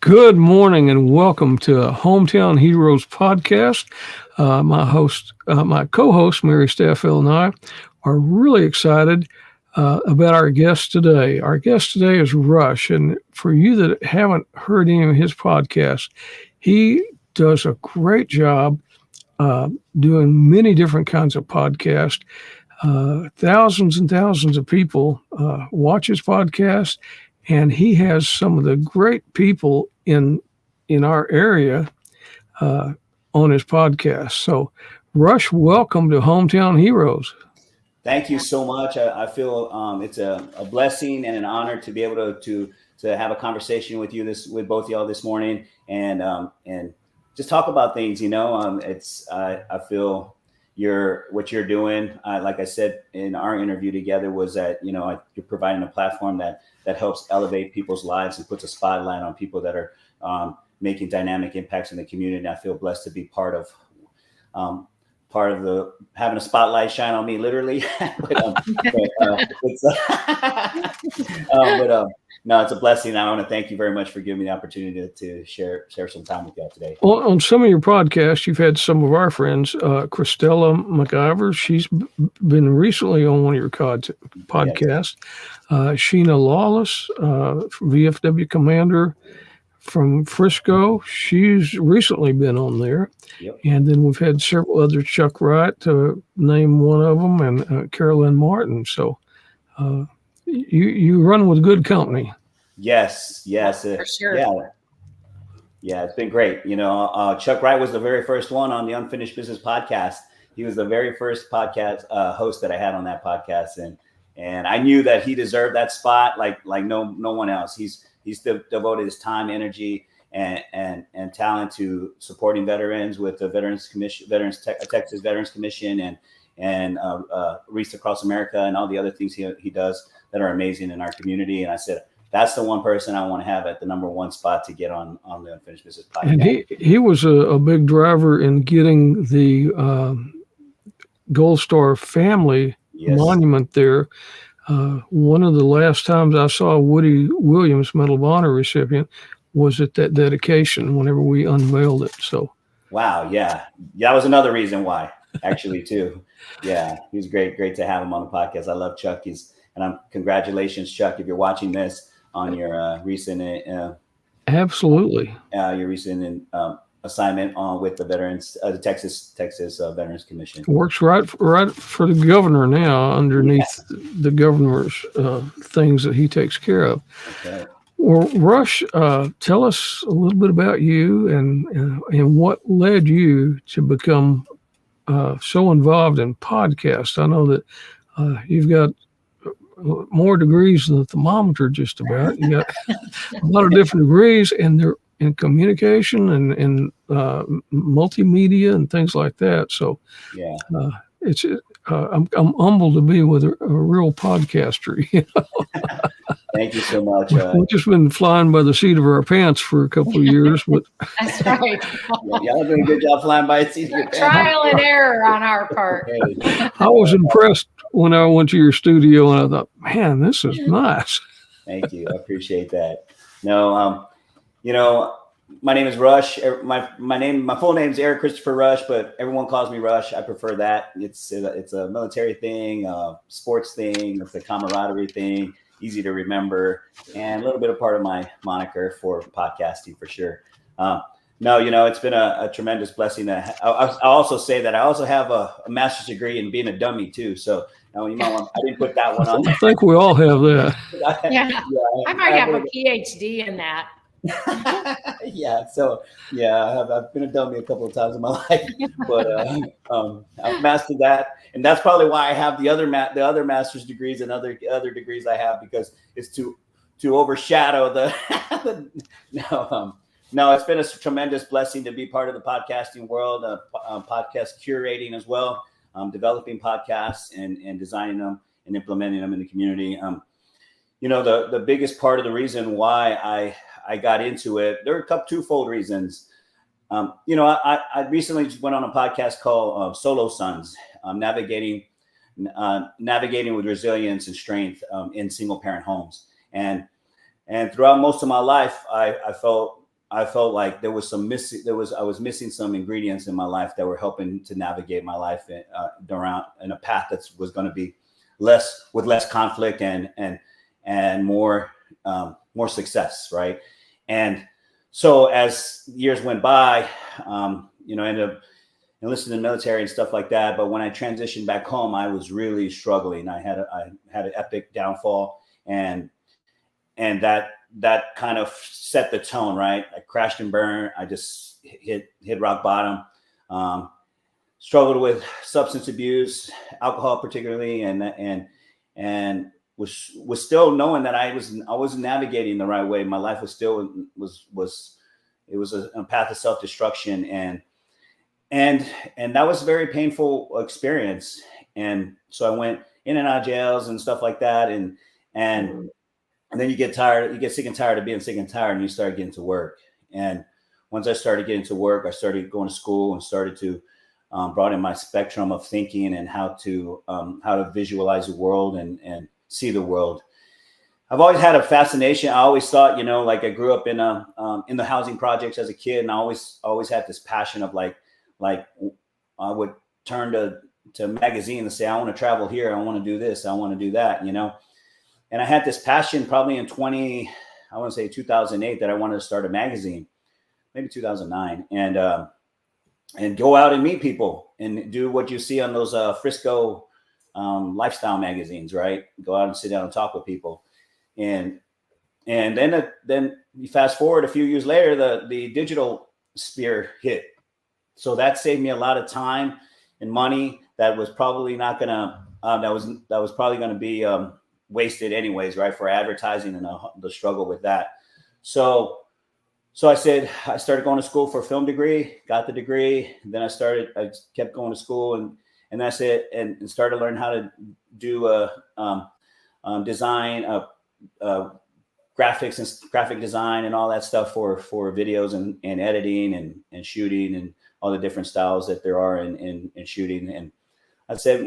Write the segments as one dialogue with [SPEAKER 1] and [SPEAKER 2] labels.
[SPEAKER 1] Good morning and welcome to Hometown Heroes podcast. My co-host Mary Staffel and I are really excited about our guest today. Our guest today is Rush, and for you that haven't heard any of his podcasts, he does a great job doing many different kinds of podcasts. Thousands and thousands of people watch his podcast, and he has some of the great people in our area on his podcast. So, Rush, welcome to Hometown Heroes.
[SPEAKER 2] Thank you so much. I feel it's a blessing and an honor to be able to have a conversation with with both y'all this morning, and just talk about things. I feel what you're doing. Like I said in our interview together, was that you're providing a platform that helps elevate people's lives and puts a spotlight on people that are making dynamic impacts in the community. And I feel blessed to be part of the having a spotlight shine on me, literally. No, it's a blessing. I want to thank you very much for giving me the opportunity to share some time with you today.
[SPEAKER 1] Well, on some of your podcasts, you've had some of our friends, Christella McIver. She's been recently on one of your podcasts. Yes. Sheena Lawless, VFW commander from Frisco. She's recently been on there.
[SPEAKER 2] Yep.
[SPEAKER 1] And then we've had several others, Chuck Wright, to name one of them, and Carolyn Martin. So you run with good company.
[SPEAKER 2] Yes.
[SPEAKER 3] For sure.
[SPEAKER 2] Yeah, it's been great. Chuck Wright was the very first one on the Unfinished Business podcast. He was the very first podcast host that I had on that podcast, and I knew that he deserved that spot like no one else. He's devoted his time, energy, and talent to supporting veterans with the Texas Veterans Commission, and Reach Across America, and all the other things he does that are amazing in our community. And I said, that's the one person I want to have at the number one spot to get on the Unfinished Business podcast.
[SPEAKER 1] And he was a big driver in getting the Gold Star family monument there. One of the last times I saw Woody Williams, Medal of Honor recipient, was at that dedication whenever we unveiled it. So,
[SPEAKER 2] wow, yeah, that was another reason why, actually, too. Yeah, he was great to have him on the podcast. I love Chuck. Congratulations, Chuck, if you're watching this, on your recent
[SPEAKER 1] absolutely
[SPEAKER 2] your recent assignment with the veterans, the Texas Veterans Commission.
[SPEAKER 1] Works right for the governor now, underneath the governor's things that he takes care of.
[SPEAKER 2] Okay.
[SPEAKER 1] Well, Rush, tell us a little bit about you and what led you to become so involved in podcasts. I know that you've got more degrees than the thermometer, just about. You got a lot of different degrees, and they're in communication and multimedia and things like that. So,
[SPEAKER 2] yeah,
[SPEAKER 1] I'm humbled to be with a real podcaster.
[SPEAKER 2] Thank you so much.
[SPEAKER 1] We've just been flying by the seat of our pants for a couple of years, but
[SPEAKER 3] that's right.
[SPEAKER 2] Y'all doing a good job flying by the seat of your pants.
[SPEAKER 3] Trial and error on our part.
[SPEAKER 1] I was impressed when I went to your studio, and I thought, man, this is nice.
[SPEAKER 2] Thank you. I appreciate that. No, my name is Rush. My full name is Eric Christopher Rush, but everyone calls me Rush. I prefer that. It's a military thing, sports thing. It's a camaraderie thing, easy to remember, and a little bit of part of my moniker for podcasting for sure. It's been a tremendous blessing. I'll also say that I also have a master's degree in being a dummy too. So you might want, I didn't put that one on.
[SPEAKER 1] I think we all have that.
[SPEAKER 3] I might have a PhD in that.
[SPEAKER 2] I've been a dummy a couple of times in my life, but I've mastered that, and that's probably why I have the other master's degrees and other degrees I have, because it's to overshadow the. No, it's been a tremendous blessing to be part of the podcasting world, podcast curating as well, developing podcasts and designing them and implementing them in the community. The biggest part of the reason why I got into it, there are twofold reasons. I recently went on a podcast called Solo Sons, navigating with resilience and strength in single parent homes. And throughout most of my life, I felt I felt like I was missing some ingredients in my life that were helping to navigate my life around in a path that was going to be less conflict and more success, right? And so as years went by, ended up enlisted in the military and stuff like that. But when I transitioned back home, I was really struggling. I had an epic downfall, and that kind of set the tone, right? I crashed and burned. I just hit rock bottom. Struggled with substance abuse, alcohol particularly, and was still knowing that I wasn't navigating the right way. My life was still a path of self-destruction, and that was a very painful experience. And so I went in and out of jails and stuff like that, and then you get sick and tired of being sick and tired, and you start getting to work. And once I started getting to work, I started going to school and started to broaden my spectrum of thinking and how to visualize the world and see the world. I've always had a fascination. I always thought, like I grew up in the housing projects as a kid, and I always had this passion of like I would turn to magazine and say, I want to travel here, I want to do this, I want to do that, And I had this passion probably in 2008 that I wanted to start a magazine, maybe 2009, and go out and meet people and do what you see on those Frisco lifestyle magazines, right? Go out and sit down and talk with people. And then you fast forward a few years later, the digital sphere hit. So that saved me a lot of time and money that was probably not gonna that was probably gonna be wasted anyways, right? For advertising and the struggle with that. So I started going to school for a film degree, got the degree. Then I kept going to school and that's it. And started learning how to do design, graphics and graphic design and all that stuff for videos and editing and shooting and all the different styles that there are in shooting. And I said,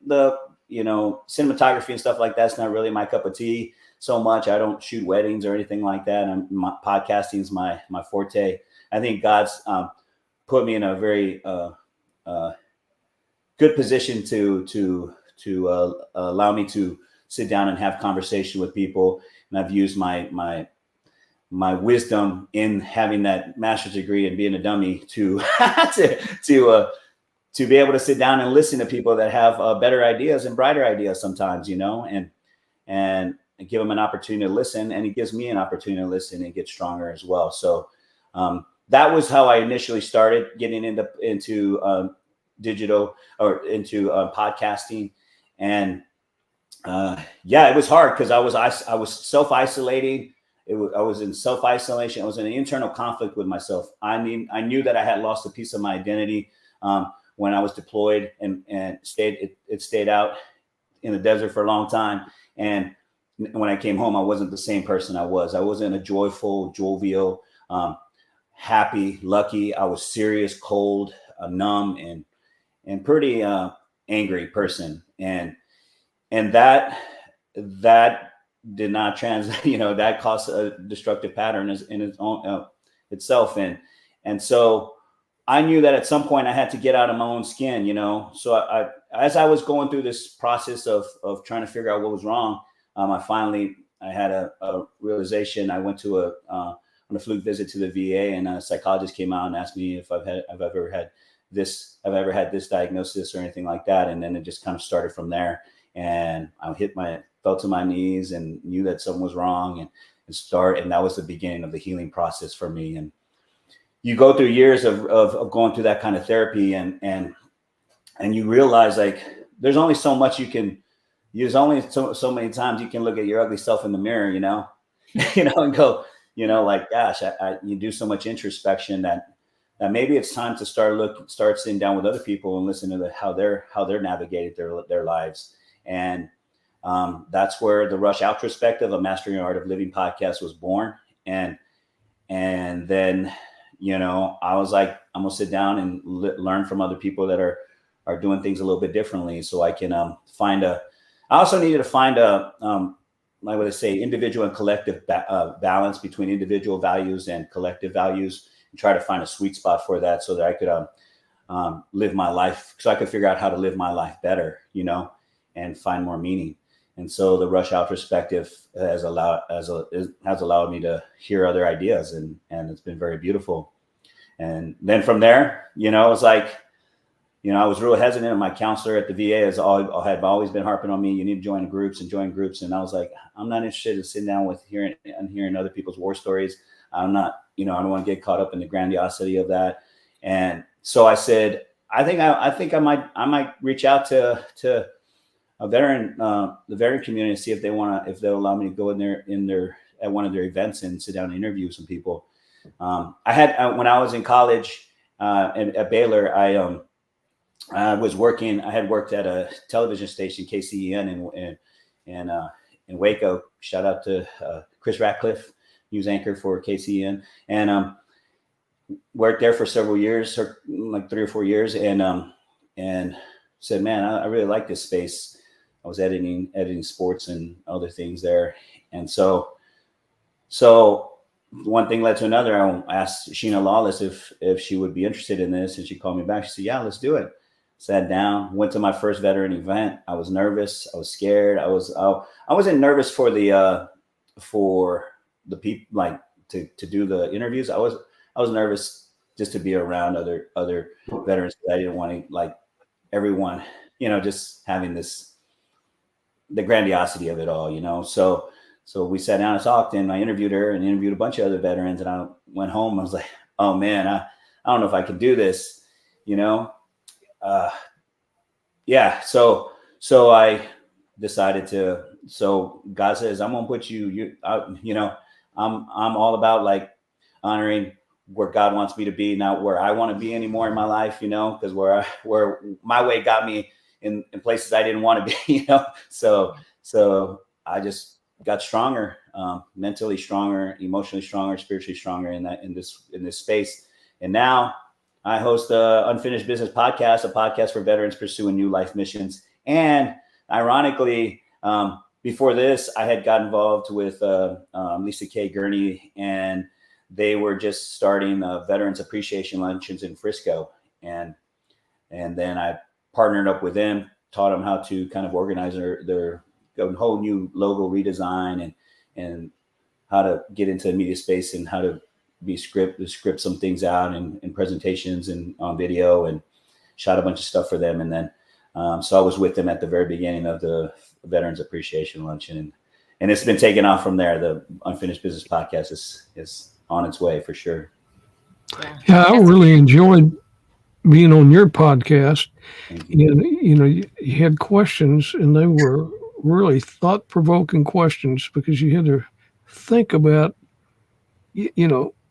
[SPEAKER 2] the cinematography and stuff like that's not really my cup of tea so much. I don't shoot weddings or anything like that. Podcasting is my forte. I think God's put me in a very good position to allow me to sit down and have conversation with people. And I've used my wisdom in having that master's degree and being a dummy to to be able to sit down and listen to people that have better ideas and brighter ideas sometimes, and give them an opportunity to listen, and it gives me an opportunity to listen and get stronger as well. So that was how I initially started getting into digital or into podcasting. And it was hard because I was self-isolating. I was in self-isolation. I was in an internal conflict with myself. I knew that I had lost a piece of my identity when I was deployed and stayed out in the desert for a long time. And when I came home, I wasn't the same person I was. I wasn't a joyful, jovial, happy, lucky. I was serious, cold, numb, and pretty angry person. And that did not translate, that caused a destructive pattern in its own itself. And so I knew that at some point I had to get out of my own skin, So as I was going through this process of trying to figure out what was wrong, I had a realization. I went on a fluke visit to the VA, and a psychologist came out and asked me if I've ever had this diagnosis or anything like that. And then it just kind of started from there. And I fell to my knees and knew that something was wrong, and that was the beginning of the healing process for me. And you go through years of going through that kind of therapy, and you realize like there's only so much you can. There's only so many times you can look at your ugly self in the mirror, and go, like, gosh, you do so much introspection that maybe it's time to start sitting down with other people and listen to how they're navigating their lives. And that's where the Rush Outrospective, a Mastering the Art of Living podcast was born. And then, I was like, I'm gonna sit down and learn from other people that are doing things a little bit differently, so I can I also needed to find like what they say, individual and collective balance between individual values and collective values, and try to find a sweet spot for that so that I could live my life, so I could figure out how to live my life better, and find more meaning. And so the Rush Out perspective has allowed me to hear other ideas, and it's been very beautiful. And then from there, it was like, I was real hesitant. And my counselor at the VA had always been harping on me, you need to join groups. And I was like, I'm not interested in sitting down with hearing other people's war stories. I'm not, I don't want to get caught up in the grandiosity of that. And so I said, I think I might reach out to a veteran, the veteran community, and see if they'll allow me to go in there at one of their events and sit down and interview some people. I had when I was in college at Baylor, I had worked at a television station, KCEN, in Waco. Shout out to Chris Ratcliffe, news anchor for KCEN, and worked there for several years, or like 3 or 4 years, and said, man, I really like this space. I was editing sports and other things there. And so one thing led to another. I asked Sheena Lawless if she would be interested in this. And she called me back. She said, yeah, let's do it. Sat down, went to my first veteran event. I was nervous. I was scared. I wasn't nervous for the people, like to do the interviews. I was nervous just to be around other veterans. I didn't want to, like, everyone, just having the grandiosity of it all, So we sat down and talked, and I interviewed her and interviewed a bunch of other veterans, and I went home. I was like, oh man, I don't know if I can do this, yeah. So I decided to, so God says, I'm going to put I'm all about, like, honoring where God wants me to be, not where I want to be anymore in my life, because where my way got me in places I didn't want to be, So I just got stronger, mentally stronger, emotionally stronger, spiritually stronger in this space. And now I host the Unfinished Business Podcast, a podcast for veterans pursuing new life missions. And ironically, before this, I had got involved with Lisa K. Gurney, and they were just starting Veterans Appreciation Luncheons in Frisco. And then I partnered up with them, taught them how to kind of organize their whole new logo redesign and how to get into the media space and how to script some things out and presentations and on video, and shot a bunch of stuff for them. And then, so I was with them at the very beginning of the Veterans Appreciation Luncheon, and it's been taken off from there. The Unfinished Business Podcast is on its way for sure.
[SPEAKER 1] Yeah, I really enjoyed being on your podcast. And, you had questions, and they were really thought-provoking questions, because you had to think about,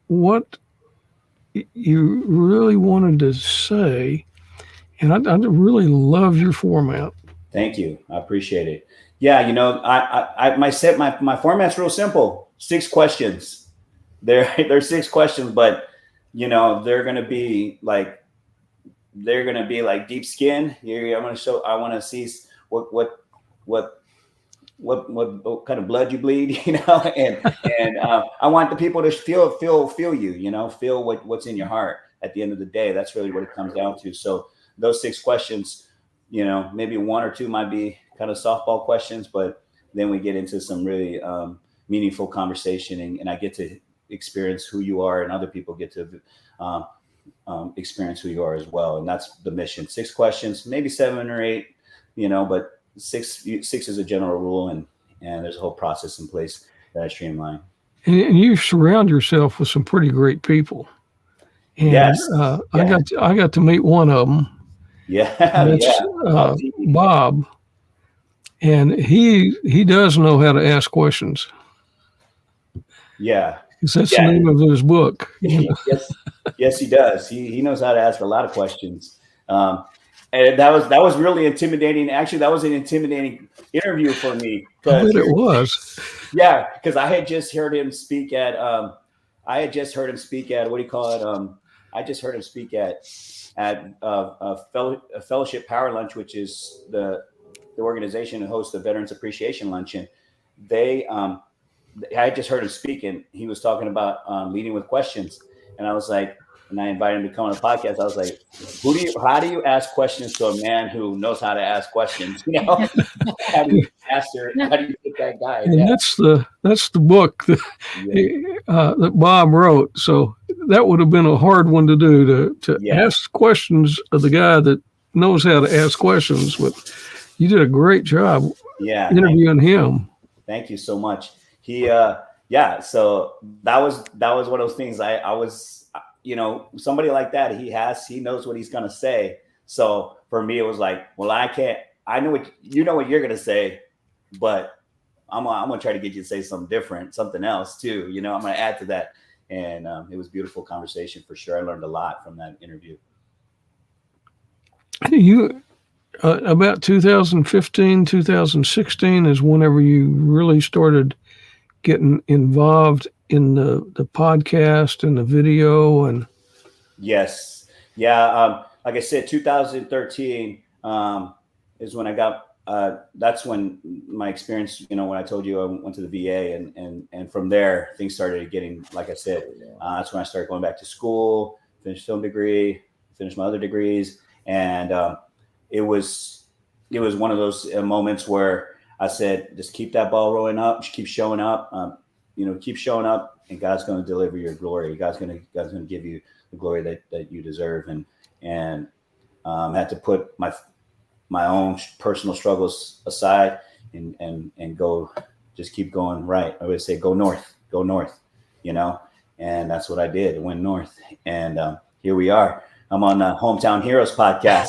[SPEAKER 1] what you really wanted to say. And I really love your format.
[SPEAKER 2] Thank you. I appreciate it. Yeah. My format's real simple. 6 questions. There's 6 questions, but they're going to be like deep skin. I want to see what kind of blood you bleed, and I want the people to feel you, feel what's in your heart at the end of the day. That's really what it comes down to. So those 6 questions, maybe 1 or 2 might be kind of softball questions, but then we get into some really meaningful conversation, and I get to experience who you are, and other people get to experience who you are as well. And that's the mission. 6 questions, maybe 7 or 8, but six is a general rule, and there's a whole process in place that I streamline.
[SPEAKER 1] And you surround yourself with some pretty great people. And
[SPEAKER 2] yes,
[SPEAKER 1] I got to meet one of them.
[SPEAKER 2] Yeah,
[SPEAKER 1] that's Bob, and he does know how to ask questions.
[SPEAKER 2] Yeah,
[SPEAKER 1] because that's the name of his book.
[SPEAKER 2] Yes, he does. He knows how to ask a lot of questions. And that was really intimidating. Actually, that was an intimidating interview for me.
[SPEAKER 1] I bet it was.
[SPEAKER 2] Yeah, because I had just heard him speak at what do you call it? I just heard him speak at a Fellowship Power Lunch, which is the organization that hosts the Veterans Appreciation Luncheon. they I just heard him speak, and he was talking about leading with questions, and I was like, and I invited him to come on the podcast. I was like, how do you ask questions to a man who knows how to ask questions? How do you get that guy?
[SPEAKER 1] And that's the book that Bob wrote. So that would have been a hard one to do, to ask questions of the guy that knows how to ask questions. But you did a great job interviewing him.
[SPEAKER 2] Thank you so much. He so that was one of those things. I was, somebody like that, he knows what he's gonna say. So for me, it was like, well, I know what you're gonna say, but I'm gonna try to get you to say something different, something else too. I'm gonna add to that. And it was a beautiful conversation for sure. I learned a lot from that interview.
[SPEAKER 1] You about 2015, 2016 is whenever you really started getting involved in the podcast and the video. And
[SPEAKER 2] yes, yeah, like I said, 2013 is when I got that's when my experience, when I told you I went to the VA, and from there things started getting, like I said, that's when I started going back to school, finished film degree, finished my other degrees. And it was one of those moments where I said, just keep that ball rolling up, just keep showing up, keep showing up, and God's going to deliver your glory. God's going to give you the glory that you deserve. And had to put my own personal struggles aside and go, just keep going right. I would say, go north, and that's what I did. Went north, and here we are. I'm on the Hometown Heroes podcast.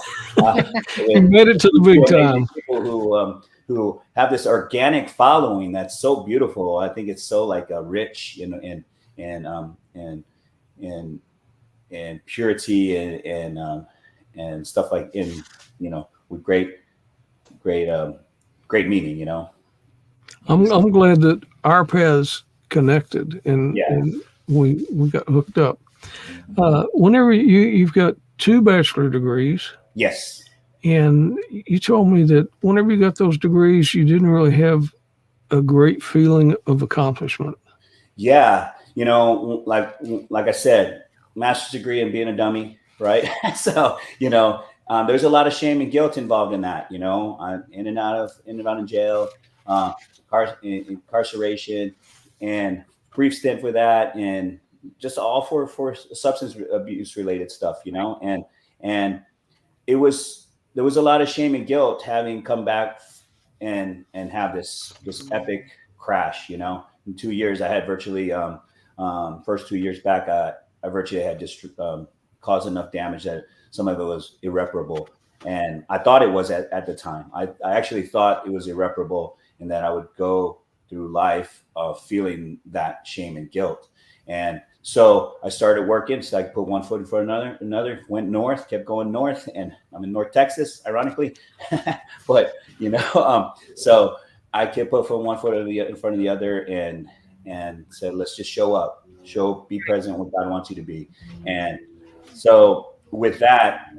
[SPEAKER 1] You made it to the big time.
[SPEAKER 2] People who have this organic following that's so beautiful. I think it's so like rich, in purity and stuff like with great meaning.
[SPEAKER 1] I'm glad that our paths connected and we got hooked up. Whenever you've got 2 bachelor degrees.
[SPEAKER 2] Yes.
[SPEAKER 1] And you told me that whenever you got those degrees, you didn't really have a great feeling of accomplishment.
[SPEAKER 2] Yeah. Like I said, master's degree and being a dummy, right? So, there's a lot of shame and guilt involved in that, in and out in jail, incarceration, and brief stint for that, and just all for substance abuse related stuff, and there was a lot of shame and guilt having come back and have this epic crash. In 2 years, I had virtually first 2 years back, I virtually had just caused enough damage that some of it was irreparable, and I thought it was at the time. I actually thought it was irreparable, and that I would go through life feeling that shame and guilt. And so I started working, so I could put one foot in front of another, went north, kept going north, and I'm in North Texas, ironically. But, so I kept put one foot in front of the other and said, let's just show up, be present what God wants you to be. And so with that,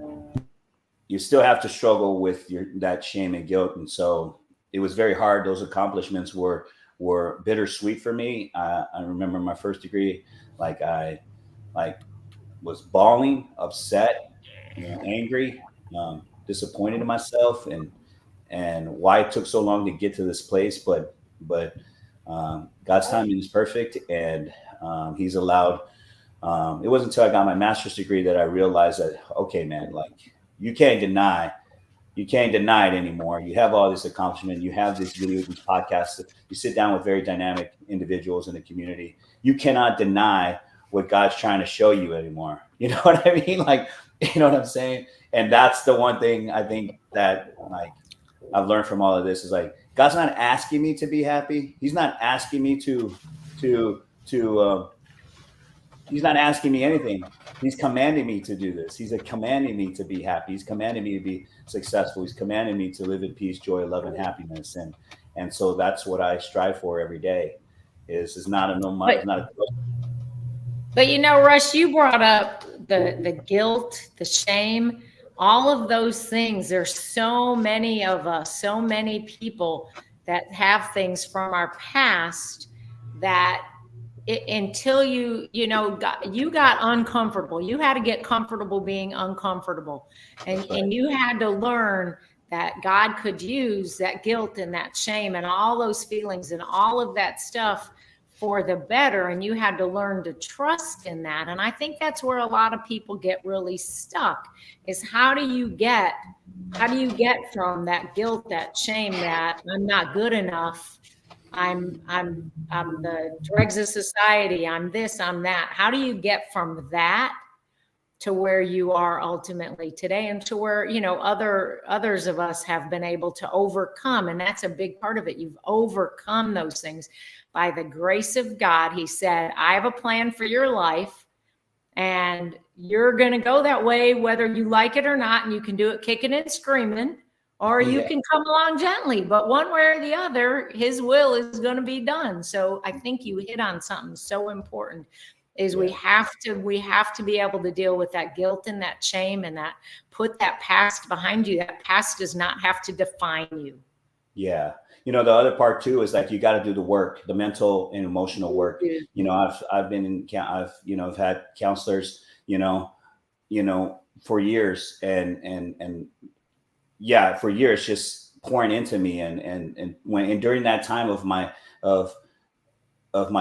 [SPEAKER 2] you still have to struggle with that shame and guilt. And so it was very hard. Those accomplishments were bittersweet for me. I remember my first degree, I was bawling, upset, angry, disappointed in myself, and why it took so long to get to this place. But God's timing is perfect, and He's allowed. It wasn't until I got my master's degree that I realized that, okay, man, you can't deny it anymore. You have all this accomplishment. You have these videos, these podcasts. You sit down with very dynamic individuals in the community. You cannot deny what God's trying to show you anymore. You know what I mean? You know what I'm saying? And that's the one thing I think that I've learned from all of this is God's not asking me to be happy. He's not asking me to he's not asking me anything. He's commanding me to do this. He's commanding me to be happy. He's commanding me to be successful. He's commanding me to live in peace, joy, love, and happiness. And so that's what I strive for every day. Is not a no mind. Not a.
[SPEAKER 3] But Russ, you brought up the guilt, the shame, all of those things. There's so many of us, so many people that have things from our past that until you got uncomfortable. You had to get comfortable being uncomfortable. And you had to learn that God could use that guilt and that shame and all those feelings and all of that stuff for the better. And you had to learn to trust in that. And I think that's where a lot of people get really stuck, is how do you get from that guilt, that shame, that I'm not good enough, I'm the dregs of society, I'm this, I'm that. How do you get from that to where you are ultimately today, and to where, others of us have been able to overcome? And that's a big part of it. You've overcome those things by the grace of God. He said, I have a plan for your life, and you're going to go that way, whether you like it or not. And you can do it kicking and screaming, or you can come along gently, but one way or the other, his will is going to be done. So I think you hit on something so important, is we have to be able to deal with that guilt and that shame, and that put that past behind you. That past does not have to define you.
[SPEAKER 2] Yeah. The other part too is like, you got to do the work, the mental and emotional work. I've had counselors, for years, and for years, just pouring into me. And during that time of my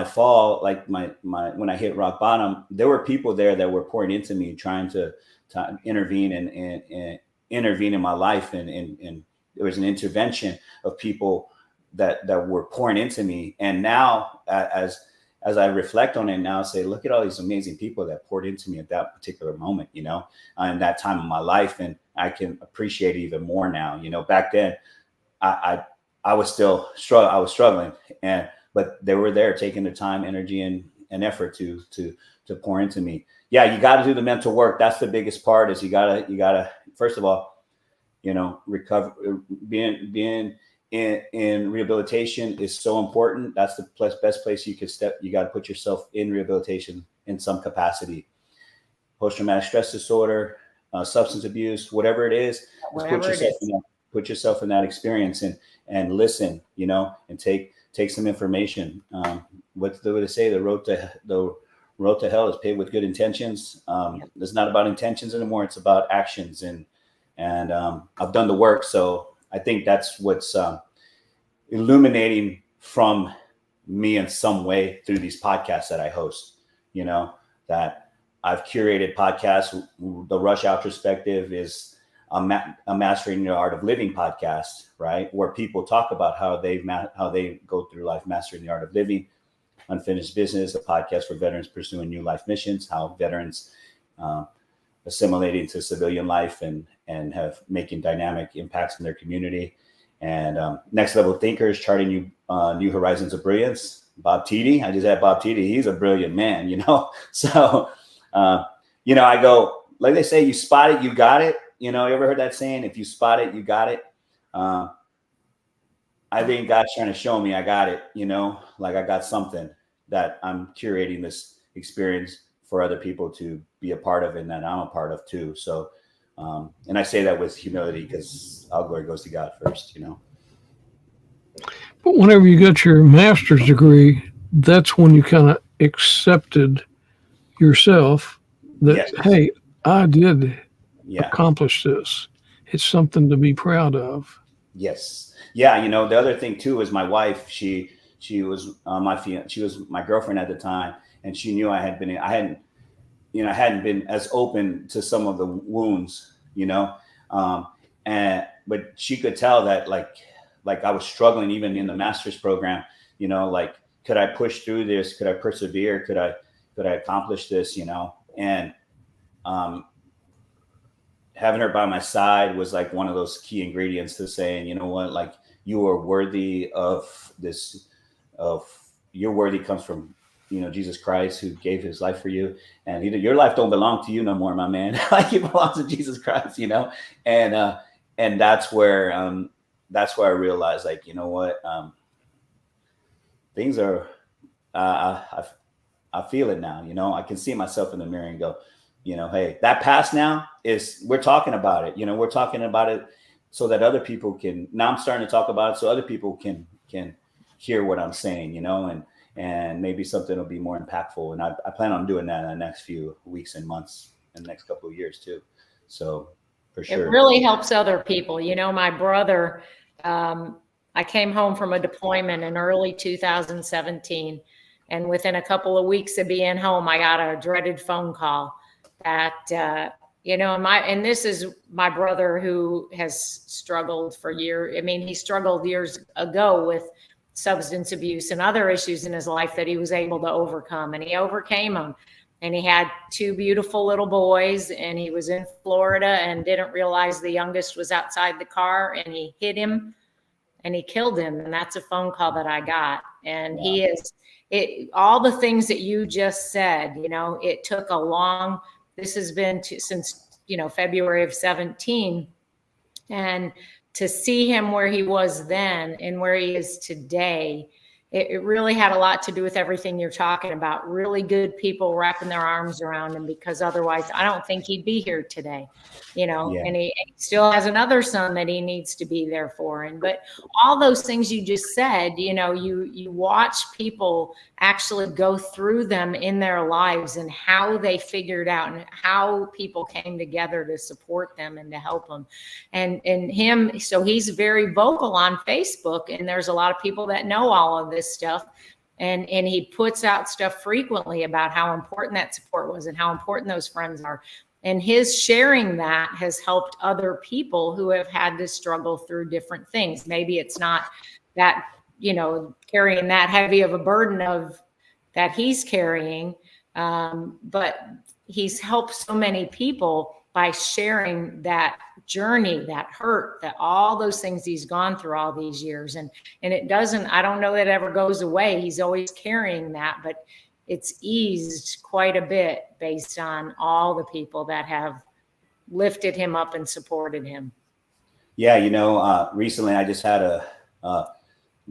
[SPEAKER 2] fall, like when I hit rock bottom, there were people there that were pouring into me, trying to intervene and intervene in my life. And there was an intervention of people that were pouring into me. And now, as I reflect on it now, I say, look at all these amazing people that poured into me at that particular moment, in that time of my life. And I can appreciate it even more now. Back then I was still struggling, but they were there taking the time, energy, and effort to pour into me. Yeah. You got to do the mental work. That's the biggest part, is you gotta, first of all, recover, being in rehabilitation is so important. That's the best place you could step. You got to put yourself in rehabilitation in some capacity. Post-traumatic stress disorder, substance abuse, whatever it is, put yourself in that experience and listen, and take some information. What do they say? The road to hell is paved with good intentions. It's not about intentions anymore. It's about actions. And I've done the work. So I think that's what's illuminating from me in some way through these podcasts that I host, that I've curated podcasts. The Rush Outrospective is a Mastering the Art of Living podcast, right? Where people talk about how they go through life, mastering the art of living. Unfinished Business, a podcast for veterans pursuing new life missions, how veterans assimilating to civilian life and have making dynamic impacts in their community. And Next Level Thinkers, charting new horizons of brilliance. Bob Tiede, I just had Bob Tiede. He's a brilliant man, So, I go, like they say, you spot it, you got it. You ever heard that saying? If you spot it, you got it. I think God's trying to show me I got it, like I got something that I'm curating this experience for other people to be a part of, and that I'm a part of too. So, and I say that with humility, because all glory goes to God first,
[SPEAKER 1] But whenever you got your master's degree, that's when you kind of accepted yourself that, hey, I did accomplish this. It's something to be proud of.
[SPEAKER 2] Yes. Yeah. The other thing too is my wife, she was she was my girlfriend at the time, and she knew I hadn't been as open to some of the wounds, but she could tell that like I was struggling even in the master's program, like, could I push through this? Could I persevere? Could I accomplish this? And having her by my side was like one of those key ingredients to saying, you know what, like, you are worthy of this, your worthy comes from, Jesus Christ, who gave his life for you, and your life don't belong to you no more, my man. Like, it belongs to Jesus Christ, and that's where I realized, like, you know what, things are, I feel it now, I can see myself in the mirror and go, hey, that past now we're talking about it, we're talking about it so that other people can, now I'm starting to talk about it so other people can can hear what I'm saying, you know, and maybe something will be more impactful. And I plan on doing that in the next few weeks and months and the next couple of years too. So for sure.
[SPEAKER 3] It really helps other people. You know, my brother, I came home from a deployment in early 2017. And within a couple of weeks of being home, I got a dreaded phone call that, you know, and this is my brother who has struggled for years. I mean, he struggled years ago with substance abuse and other issues in his life that he was able to overcome, and he overcame them. And he had 2 beautiful little boys, and he was in Florida and didn't realize the youngest was outside the car, and he hit him and he killed him. And that's a phone call that I got. And he is all the things that you just said, you know, it took a long, this has been since, you know, February of 17. And to see him where he was then and where he is today, it really had a lot to do with everything you're talking about. Really good people wrapping their arms around him, because otherwise I don't think he'd be here today, you know.
[SPEAKER 2] Yeah.
[SPEAKER 3] And he still has another son that he needs to be there for. And but all those things you just said, you know, you watch people actually go through them in their lives and how they figured out and how people came together to support them and to help them. And him, so he's very vocal on Facebook, and there's a lot of people that know all of this stuff. And he puts out stuff frequently about how important that support was and how important those friends are. And his sharing that has helped other people who have had to struggle through different things. Maybe it's not that, you know, carrying that heavy of a burden of that he's carrying, but he's helped so many people by sharing that journey, that hurt, that all those things he's gone through all these years. And it doesn't, I don't know that it ever goes away. He's always carrying that, but it's eased quite a bit based on all the people that have lifted him up and supported him.
[SPEAKER 2] Yeah. You know, recently I just had a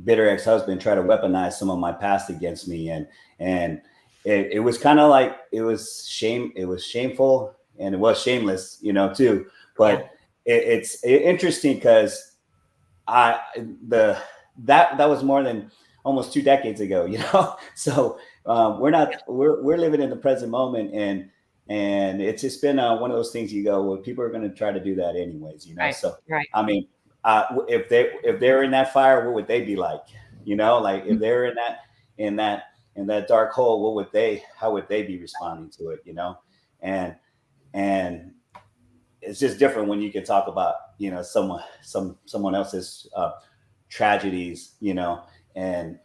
[SPEAKER 2] bitter ex-husband try to weaponize some of my past against me. And it was kind of like, it was shameful, and it was shameless, you know, too. But it's interesting because that was more than almost 2 decades ago, you know. So we're living in the present moment, and it's just been one of those things you go, well, people are going to try to do that anyways, you know.
[SPEAKER 3] Right.
[SPEAKER 2] So
[SPEAKER 3] right.
[SPEAKER 2] I mean, if they're in that fire, what would they be like? You know, like if they're in that dark hole, how would they be responding to it? You know, and it's just different when you can talk about, you know, someone else's tragedies, you know, and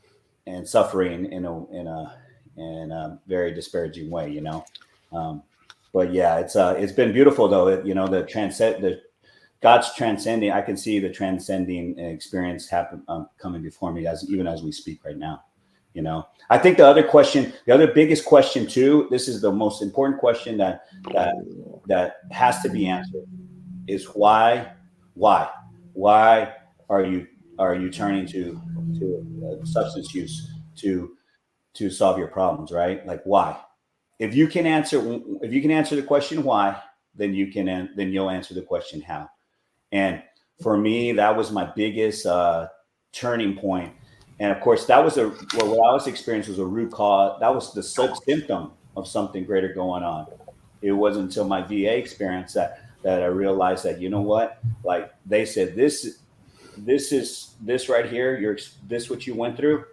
[SPEAKER 2] suffering in a very disparaging way, you know. But yeah, it's been beautiful though. You know, God's transcending. I can see the transcending experience happen coming before me even as we speak right now. You know, I think the other biggest question too, this is the most important question that has to be answered, is why are you turning to substance use to solve your problems, right? Like, why? If you can answer the question why, then you'll answer the question how. And for me, that was my biggest turning point. And of course, that was what I was experiencing was a root cause. That was the symptom of something greater going on. It wasn't until my VA experience that I realized that, you know what, like they said, this right here, this what you went through,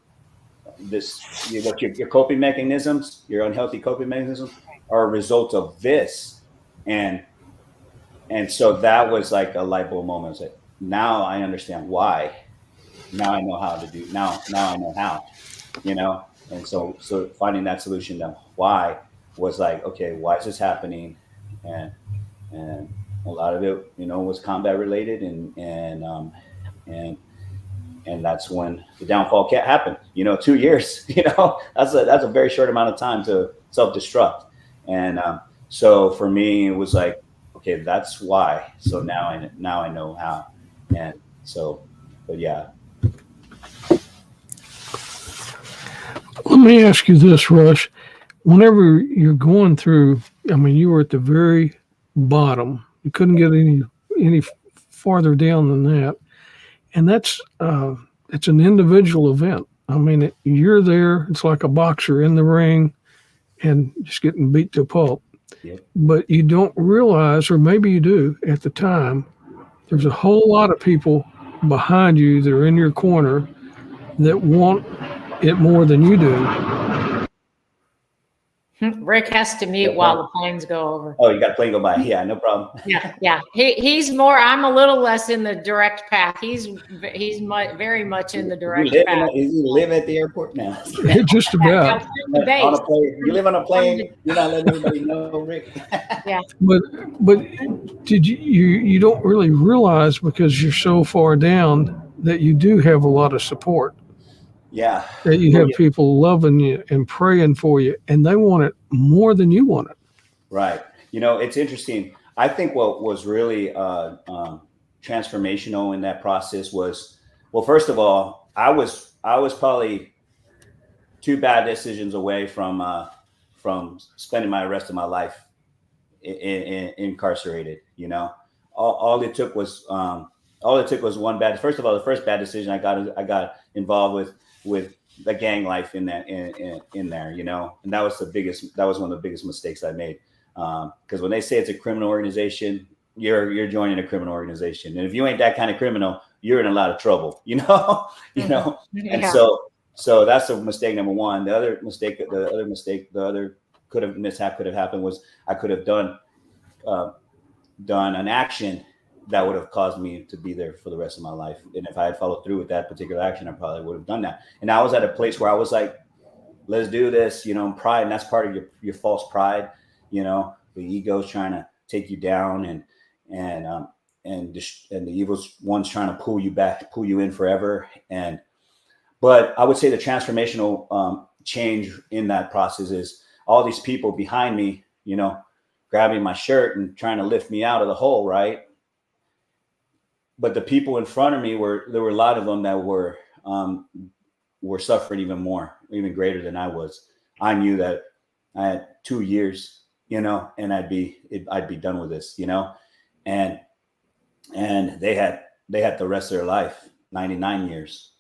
[SPEAKER 2] your coping mechanisms, your unhealthy coping mechanisms are a result of this. And so that was like a light bulb moment. I was like, now I understand why. Now I know how to do. Now I know how, you know. And so finding that solution to why was like, okay, why is this happening? And a lot of it, you know, was combat related, and that's when the downfall happened. You know, 2 years. You know, that's a very short amount of time to self-destruct. And so for me, it was like, okay, that's why. So now I know how. And so, but yeah.
[SPEAKER 1] Let me ask you this, Rush. Whenever you're going through, I mean, you were at the very bottom. You couldn't get any farther down than that. And that's it's an individual event. I mean, you're there. It's like a boxer in the ring and just getting beat to a pulp.
[SPEAKER 2] Yep.
[SPEAKER 1] But you don't realize, or maybe you do at the time, there's a whole lot of people behind you that are in your corner that want it more than you do.
[SPEAKER 3] Rick has to mute while the planes go over.
[SPEAKER 2] Oh, you got a plane go by. Yeah, no problem.
[SPEAKER 3] Yeah. He's more. I'm a little less in the direct path. He's very much in the direct path.
[SPEAKER 2] You live at the airport now.
[SPEAKER 1] Just about.
[SPEAKER 2] On a plane. You live on a plane. You're not letting everybody know, Rick.
[SPEAKER 3] Yeah.
[SPEAKER 1] But did you don't really realize, because you're so far down, that you do have a lot of support.
[SPEAKER 2] Yeah.
[SPEAKER 1] That you have people loving you and praying for you, and they want it more than you want it.
[SPEAKER 2] Right. You know, it's interesting. I think what was really transformational in that process was, well, first of all, I was probably 2 bad decisions away from spending my rest of my life incarcerated. You know, all it took was one bad. First of all, the first bad decision I got involved with the gang life in there, you know, and that was one of the biggest mistakes I made. Because when they say it's a criminal organization, you're joining a criminal organization, and if you ain't that kind of criminal, you're in a lot of trouble, you know. Yeah. And so that's a mistake number one. The other mistake could have happened was I could have done an action that would have caused me to be there for the rest of my life. And if I had followed through with that particular action, I probably would have done that. And I was at a place where I was like, let's do this, you know, pride. And that's part of your false pride, you know, the ego's trying to take you down, and the evil one's trying to pull you back, pull you in forever. But I would say the transformational change in that process is all these people behind me, you know, grabbing my shirt and trying to lift me out of the hole. Right. But the people in front of me there were a lot of them that were suffering even greater than I was. I knew that I had 2 years, you know, and I'd be done with this, you know, and they had the rest of their life, 99 years.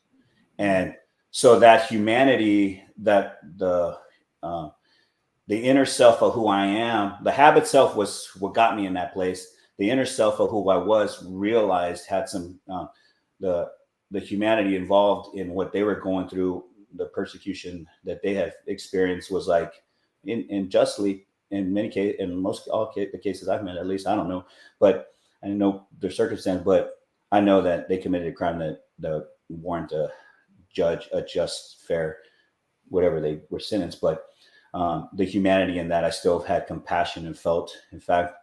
[SPEAKER 2] And so that humanity, that the inner self of who I am, the habit self was what got me in that place. The inner self of who I was realized had some the humanity involved in what they were going through. The persecution that they had experienced was like unjustly in many cases, in the cases I've met, at least. I don't know, but I didn't know their circumstance, but I know that they committed a crime that warrant a just, fair, whatever they were sentenced. But the humanity in that, I still had compassion and felt. In fact,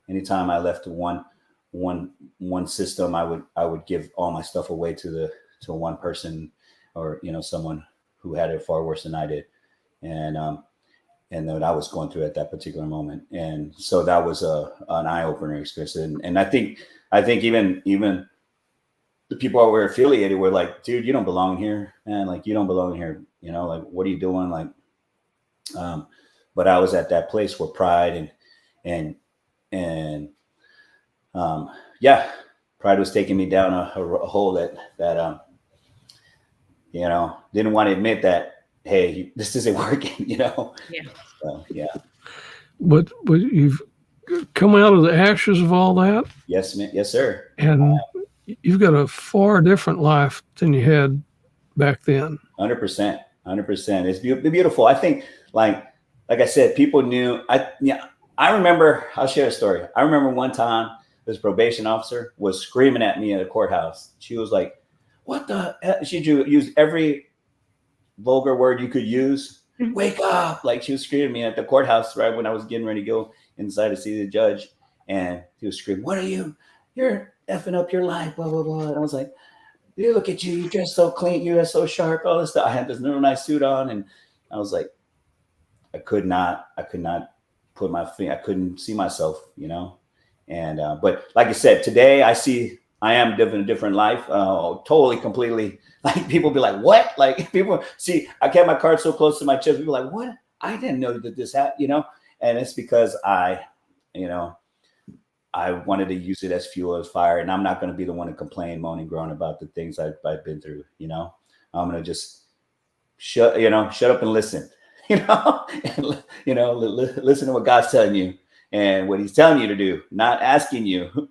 [SPEAKER 2] anytime I left one system, I would give all my stuff away to one person, or, you know, someone who had it far worse than I did, and that I was going through at that particular moment. And so that was an eye-opener experience. And I think even the people who were affiliated were like, dude, you don't belong here, man. Like, you don't belong here. You know, like, what are you doing? Like, but I was at that place where pride and pride was taking me down a hole that you know, didn't want to admit that, hey, this isn't working, you know.
[SPEAKER 3] Yeah.
[SPEAKER 2] So, yeah.
[SPEAKER 1] But you've come out of the ashes of all that.
[SPEAKER 2] Yes, man. Yes, sir.
[SPEAKER 1] And you've got a far different life than you had back then.
[SPEAKER 2] 100%. It's beautiful. I think, like I said, people knew. I remember. I'll share a story. I remember one time this probation officer was screaming at me at a courthouse. She was like, "What the hell?" She used every vulgar word you could use. Wake up! Like, she was screaming at me at the courthouse right when I was getting ready to go inside to see the judge, and he was screaming, "What are you? You're effing up your life, blah blah blah." And I was like, "You look at you. You dress so clean. You are so sharp. All this stuff." I had this little nice suit on, and I was like, I could not put my finger. I couldn't see myself, you know. And but like I said, today I am living a different life, totally, completely. Like, people be like, "What?" Like, people see, I kept my card so close to my chest. People like, "What? I didn't know that this happened," you know. And it's because I, you know, I wanted to use it as fuel, as fire, and I'm not going to be the one to complain, moan, and groan about the things I've been through. You know, I'm going to just shut up and listen. Listen to what God's telling you and what He's telling you to do, not asking you.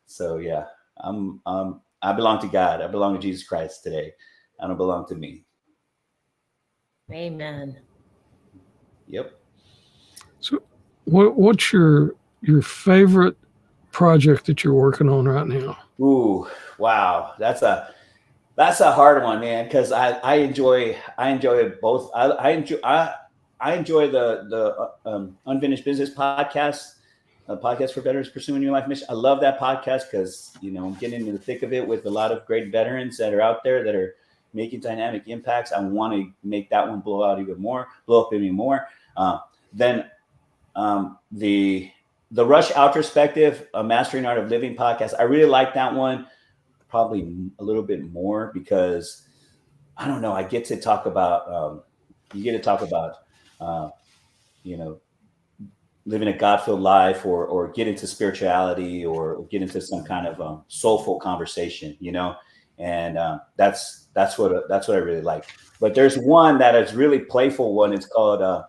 [SPEAKER 2] So yeah, I belong to God. I belong to Jesus Christ today. I don't belong to me.
[SPEAKER 3] Amen.
[SPEAKER 2] Yep.
[SPEAKER 1] So, what's your favorite project that you're working on right now?
[SPEAKER 2] Ooh, wow, that's a hard one, man. Because I enjoy both. I enjoy the Unfinished Business podcast, a podcast for veterans pursuing your life mission. I love that podcast because I'm getting into the thick of it with a lot of great veterans that are out there that are making dynamic impacts. I want to make that one blow up even more. Then the Rush Outrospective, a Mastering Art of Living podcast. I really like that one, probably a little bit more because I don't know. I get to talk about living a God-filled life, or get into spirituality, or get into some kind of soulful conversation, and that's what I really like. But there's one that is really playful one. It's called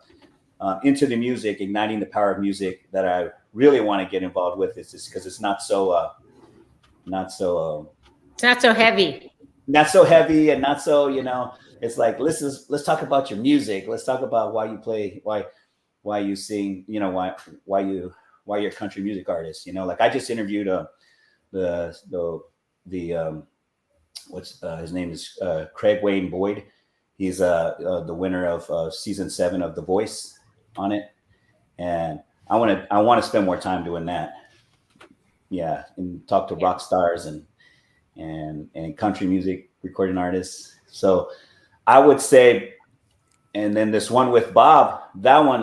[SPEAKER 2] Into the Music, Igniting the Power of Music, that I really want to get involved with. It's just because it's not so
[SPEAKER 3] heavy.
[SPEAKER 2] Not so heavy, and not so, it's like, let's talk about your music. Let's talk about why you play, why you sing, why you're a country music artist. Like I just interviewed his name is Craig Wayne Boyd. He's the winner of season 7 of The Voice on it, and I want to spend more time doing that. Yeah, and talk to rock stars and country music recording artists. So I would say, and then this one with Bob, that one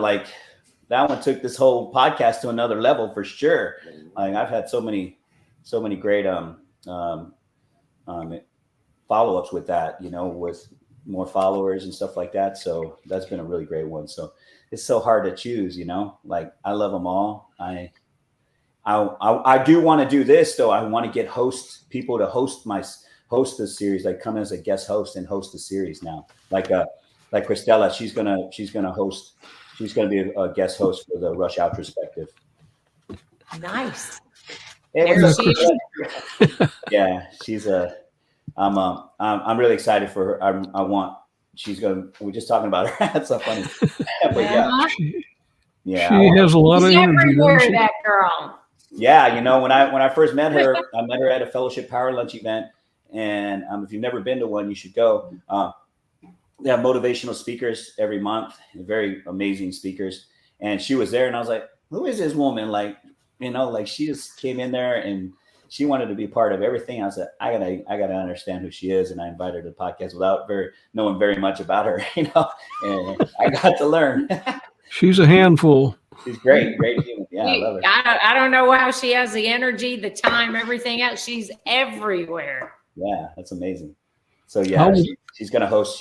[SPEAKER 2] took this whole podcast to another level for sure. Like I've had so many great follow-ups with that, with more followers and stuff like that. So that's been a really great one. So it's so hard to choose, like I love them all. I do want to do this though. I want to get people to host the series, like come as a guest host and host the series now. Like Christella, she's gonna be a guest host for the Rush Outrospective.
[SPEAKER 3] Nice.
[SPEAKER 2] Yeah, she's I'm really excited for her. We're just talking about her. That's so funny. But
[SPEAKER 1] she has a lot of energy.
[SPEAKER 3] That girl.
[SPEAKER 2] Yeah, when I first met her, I met her at a Fellowship Power Lunch event, and if you've never been to one, you should go. They have motivational speakers every month, very amazing speakers, and she was there, and I was like, "Who is this woman?" Like she just came in there and she wanted to be part of everything. I said, I gotta understand who she is, and I invited her to the podcast without knowing very much about her, and I got to learn.
[SPEAKER 1] She's a handful.
[SPEAKER 2] She's great human. Yeah, I love her.
[SPEAKER 3] I don't know how she has the energy, the time, everything else. She's everywhere.
[SPEAKER 2] Yeah, that's amazing. So yeah, she's gonna host.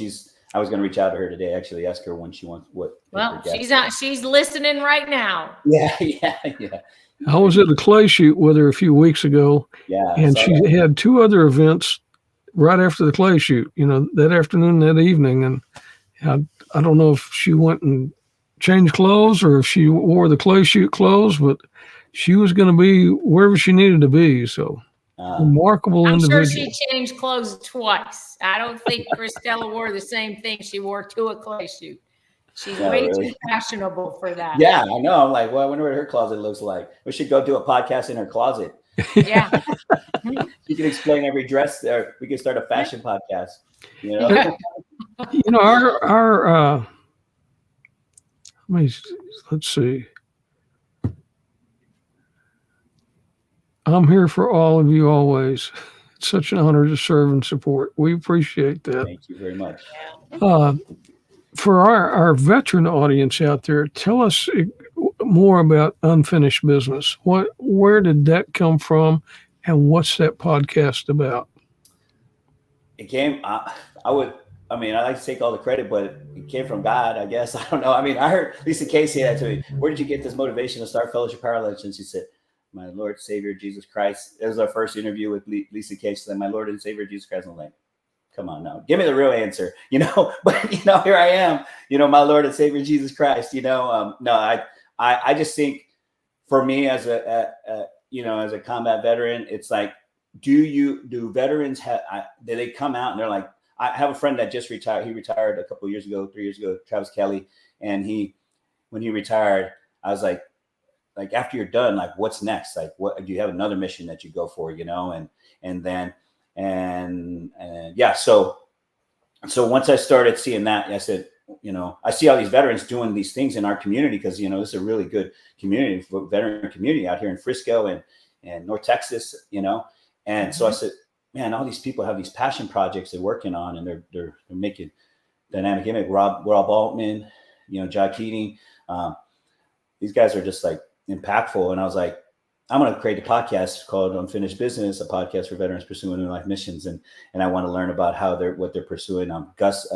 [SPEAKER 2] I was gonna reach out to her today, actually, ask her when she wants what.
[SPEAKER 3] Well, she's listening right now.
[SPEAKER 2] Yeah.
[SPEAKER 1] I was at a clay shoot with her a few weeks ago.
[SPEAKER 2] Yeah.
[SPEAKER 1] And she had 2 other events right after the clay shoot, that afternoon, that evening. And I don't know if she went and changed clothes or if she wore the clay shoot clothes, but she was going to be wherever she needed to be. So remarkable individual.
[SPEAKER 3] I'm sure she changed clothes twice. I don't think Christella wore the same thing she wore to a clay shoot. She's way too fashionable for that.
[SPEAKER 2] Yeah, I know. I'm like, well, I wonder what her closet looks like. We should go do a podcast in her closet.
[SPEAKER 3] Yeah.
[SPEAKER 2] You can explain every dress there. We can start a fashion podcast.
[SPEAKER 1] Our let's see. I'm here for all of you always. It's such an honor to serve and support. We appreciate that.
[SPEAKER 2] Thank you very much.
[SPEAKER 1] For our veteran audience out there, tell us more about Unfinished Business. Where did that come from, and what's that podcast about?
[SPEAKER 2] It came. I like to take all the credit, but it came from God, I guess. I don't know. I heard Lisa Kay say that to me. Where did you get this motivation to start Fellowship Power Lunch? And she said, my Lord Savior Jesus Christ. It was our first interview with Lisa Cage. She's like, my Lord and Savior Jesus Christ. I'm like, come on now, give me the real answer, But here I am, my Lord and Savior Jesus Christ. No, I just think for me as as a combat veteran, it's like, do veterans do they come out and they're like, I have a friend that just retired. He retired a couple of years ago, 3 years ago, Travis Kelly, and when he retired, I was like after you're done, like what's next? Like what do you have another mission that you go for, So once I started seeing that, I said, I see all these veterans doing these things in our community because, this is a really good community, veteran community out here in Frisco and North Texas, And so I said, man, all these people have these passion projects they're working on, and they're making dynamic image. Rob Altman, John Keating, these guys are just like impactful. And I was like, I'm going to create a podcast called Unfinished Business, a podcast for veterans pursuing new life missions. And I want to learn about what they're pursuing. Gus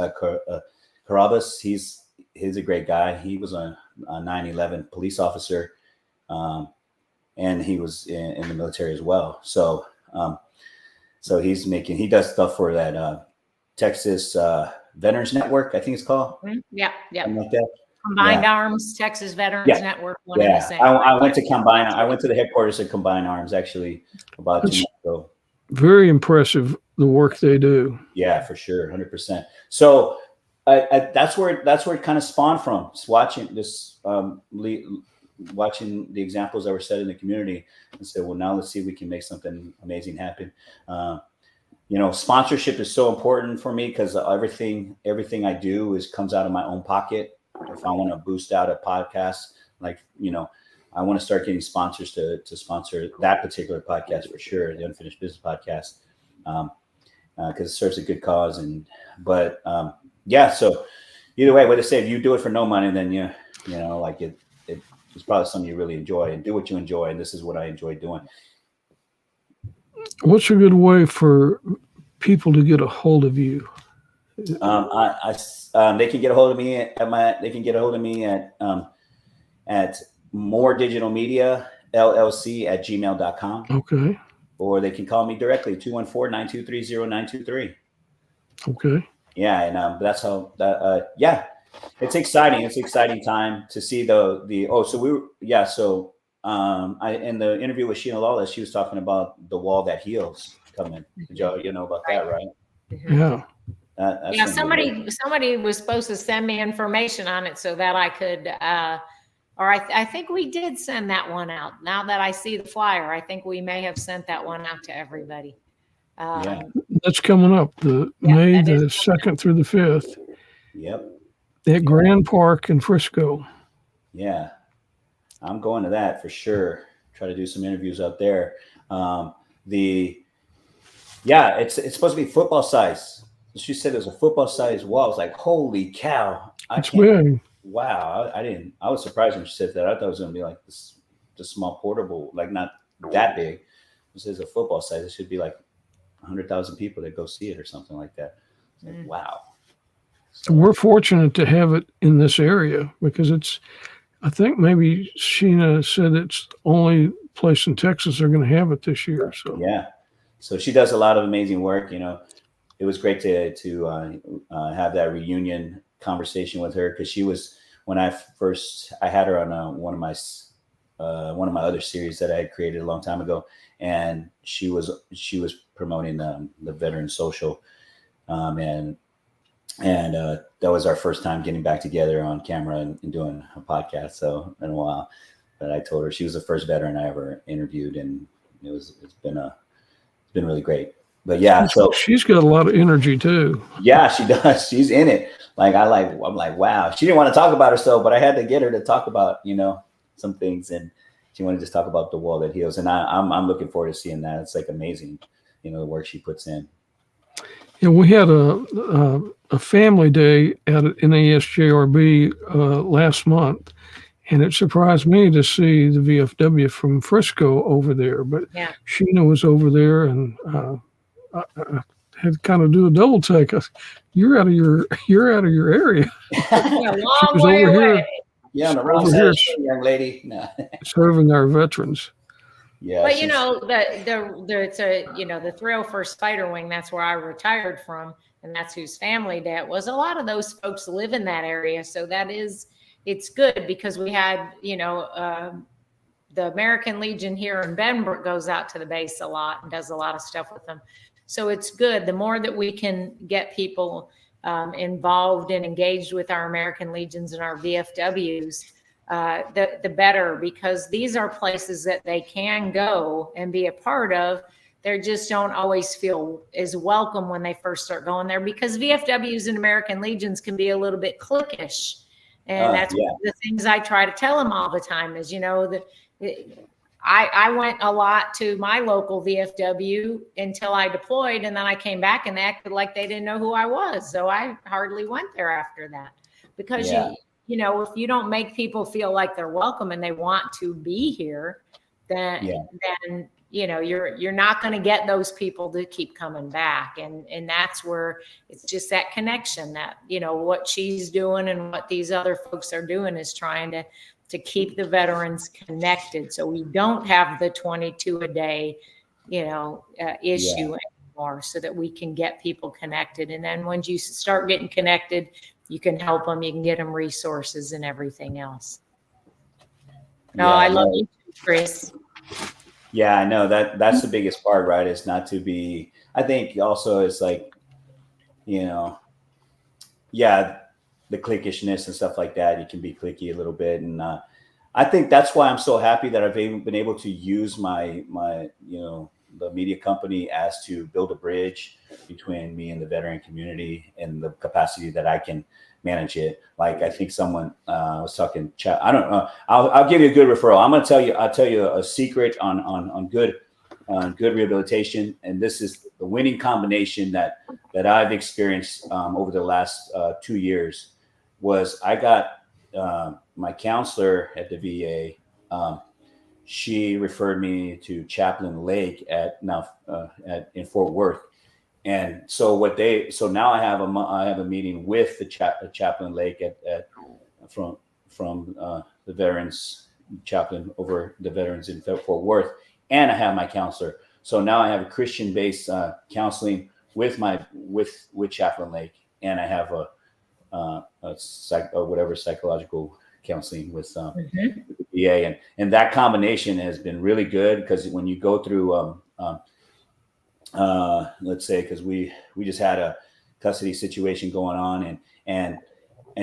[SPEAKER 2] Carabas, he's a great guy. He was a 9/11 police officer, and he was in the military as well. So he does stuff for that Texas Veterans Network, I think it's called.
[SPEAKER 3] Yeah.
[SPEAKER 2] Something like that.
[SPEAKER 3] Combined Arms, Texas Veterans Network.
[SPEAKER 2] I went to Combine. I went to the headquarters of Combined Arms actually about 2 months ago.
[SPEAKER 1] Very impressive, the work they do.
[SPEAKER 2] Yeah, for sure, 100%. So that's where it kind of spawned from. Just watching watching the examples that were set in the community, and said, well, now let's see if we can make something amazing happen. Sponsorship is so important for me because everything I do comes out of my own pocket. If I want to boost out a podcast, I want to start getting sponsors to sponsor that particular podcast for sure, the Unfinished Business Podcast, because it serves a good cause. So either way, what they say, if you do it for no money, then it's probably something you really enjoy, and do what you enjoy. And this is what I enjoy doing.
[SPEAKER 3] What's
[SPEAKER 1] a good way for people to get a hold of you?
[SPEAKER 2] They can get a hold of me at More Digital Media LLC at gmail.com.
[SPEAKER 1] Okay.
[SPEAKER 2] Or they can call me directly, 214-923-0923.
[SPEAKER 1] Okay.
[SPEAKER 2] Yeah. And that's how it's exciting. It's an exciting time to see in the interview with Sheena Lawless, she was talking about the wall that heals coming. Joe, about that, right?
[SPEAKER 1] Yeah.
[SPEAKER 3] Somebody was supposed to send me information on it so that I could, I think we did send that one out. Now that I see the flyer, I think we may have sent that one out to everybody.
[SPEAKER 1] That's coming up, May the 2nd through the 5th.
[SPEAKER 2] Yep.
[SPEAKER 1] At Grand Park in Frisco.
[SPEAKER 2] Yeah, I'm going to that for sure. Try to do some interviews out there. It's supposed to be football size. She said there's a football size wall. I was like, holy cow.
[SPEAKER 1] It's big.
[SPEAKER 2] Wow. I was surprised when she said that. I thought it was going to be like this small portable, like not that big. It says a football size. It should be like 100,000 people that go see it or something like that. It's like, wow.
[SPEAKER 1] So we're fortunate to have it in this area because I think maybe Sheena said it's the only place in Texas they're going to have it this year. So
[SPEAKER 2] yeah. So she does a lot of amazing work. It was great to have that reunion conversation with her because she was, when I had her on one of my other series that I had created a long time ago, and she was promoting the Veteran Social, and that was our first time getting back together on camera and doing a podcast. So in a while, but I told her she was the first veteran I ever interviewed, and it's been really great. But yeah, so
[SPEAKER 1] she's got a lot of energy too.
[SPEAKER 2] Yeah, she does. She's in it. I'm like, wow. She didn't want to talk about herself, but I had to get her to talk about, some things, and she wanted to just talk about the wall that heals. And I'm looking forward to seeing that. It's like amazing, the work she puts in.
[SPEAKER 1] Yeah, we had a family day at NASJRB last month, and it surprised me to see the VFW from Frisco over there. But Sheena was over there, and I had to kind of do a double take. You're out of your area.
[SPEAKER 3] A long way away.
[SPEAKER 2] Yeah, on the wrong side, young lady. No.
[SPEAKER 1] Serving our veterans.
[SPEAKER 2] Yeah.
[SPEAKER 3] But you know, it's a, you know, the 301st Spider Wing, that's where I retired from, and that's whose family that was. A lot of those folks live in that area, so it's good because we had, you know, the American Legion here in Benbrook goes out to the base a lot and does a lot of stuff with them. So it's good. The more that we can get people involved and engaged with our American Legions and our VFWs, the better, because these are places that they can go and be a part of. They just don't always feel as welcome when they first start going there, because VFWs and American Legions can be a little bit cliquish. And that's one of the things I try to tell them all the time is, you know, I went a lot to my local VFW until I deployed, and then I came back and they acted like they didn't know who I was. So I hardly went there after that, because you know, if you don't make people feel like they're welcome and they want to be here, then you know, you're not going to get those people to keep coming back. And that's where it's just that connection that, you know, what she's doing and what these other folks are doing is trying to keep the veterans connected, so we don't have the 22 a day, you know, issue anymore, so that we can get people connected. And then once you start getting connected, you can help them, you can get them resources and everything else. No, I love you too, Chris.
[SPEAKER 2] Yeah, I know that's the biggest part, right? Is not to be, I think also it's like, you know, the cliquishness and stuff like that. You can be cliquey a little bit. And I think that's why I'm so happy that I've been able to use my, you know, the media company as to build a bridge between me and the veteran community and the capacity that I can manage it. Like, I think someone was talking chat. I don't know. I'll give you a good referral. I'll tell you a secret on good rehabilitation. And this is the winning combination that I've experienced over the last 2 years. Was I got my counselor at the VA. She referred me to Chaplain Lake in Fort Worth, and so now I have a meeting with the Chaplain Lake from the veterans chaplain over the veterans in Fort Worth, and I have my counselor. So now I have a Christian-based counseling with Chaplain Lake, and I have whatever psychological counseling with the VA, and that combination has been really good, because when you go through let's say, because we just had a custody situation going on, and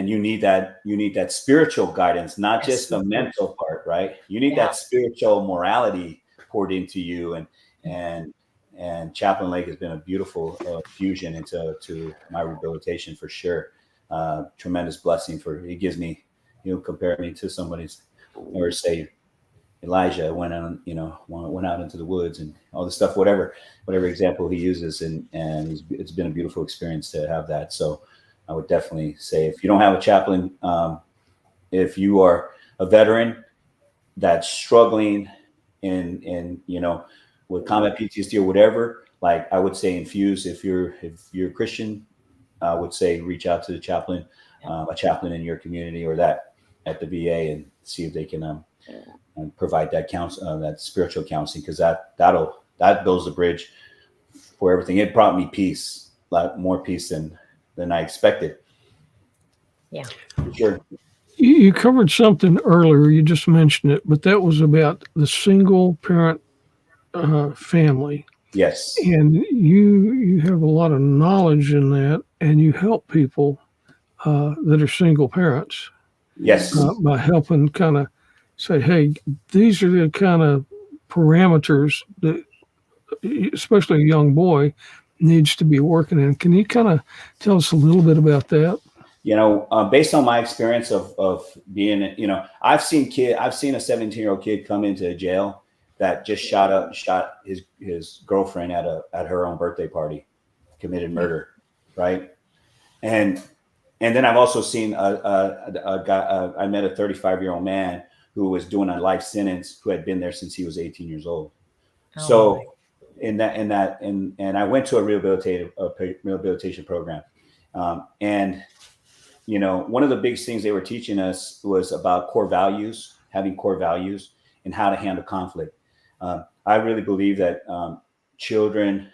[SPEAKER 2] you need that spiritual guidance, not just the mental part, right? You need that spiritual morality poured into you, and Chaplain Lake has been a beautiful fusion into my rehabilitation for sure. Tremendous blessing it gives me, you know, compare me to somebody's, or say Elijah went out into the woods and all this stuff, whatever example he uses, and it's been a beautiful experience to have that. So I would definitely say, if you don't have a chaplain, if you are a veteran that's struggling in you know, with combat PTSD or whatever, like, I would say infuse. If you're a Christian, I would say reach out to the chaplain, a chaplain in your community or that at the VA, and see if they can and provide that that spiritual counseling, because that builds the bridge for everything. It brought me peace, a lot more peace than I expected.
[SPEAKER 3] Yeah,
[SPEAKER 2] for sure.
[SPEAKER 1] You covered something earlier. You just mentioned it, but that was about the single parent family.
[SPEAKER 2] Yes.
[SPEAKER 1] And you have a lot of knowledge in that, and you help people that are single parents.
[SPEAKER 2] Yes.
[SPEAKER 1] By helping kind of say, hey, these are the kind of parameters that especially a young boy needs to be working in. Can you kind of tell us a little bit about that?
[SPEAKER 2] You know, based on my experience of being, you know, I've seen a 17-year-old kid come into a jail that just shot his girlfriend at her own birthday party, committed murder, right? And then I've also seen a guy. I met a 35-year-old man who was doing a life sentence, who had been there since he was 18 years old.
[SPEAKER 3] Oh,
[SPEAKER 2] So and I went to a rehabilitation program, and you know, one of the big things they were teaching us was about core values, having core values, and how to handle conflict. I really believe that children,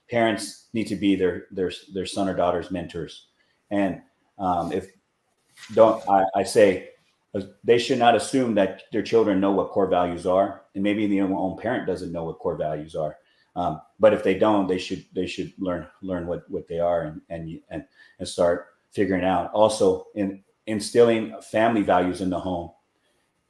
[SPEAKER 2] parents need to be their son or daughter's mentors. And if don't, I say they should not assume that their children know what core values are, and maybe the own parent doesn't know what core values are. But if they don't, they should learn what they are and start figuring out. Also, in instilling family values in the home,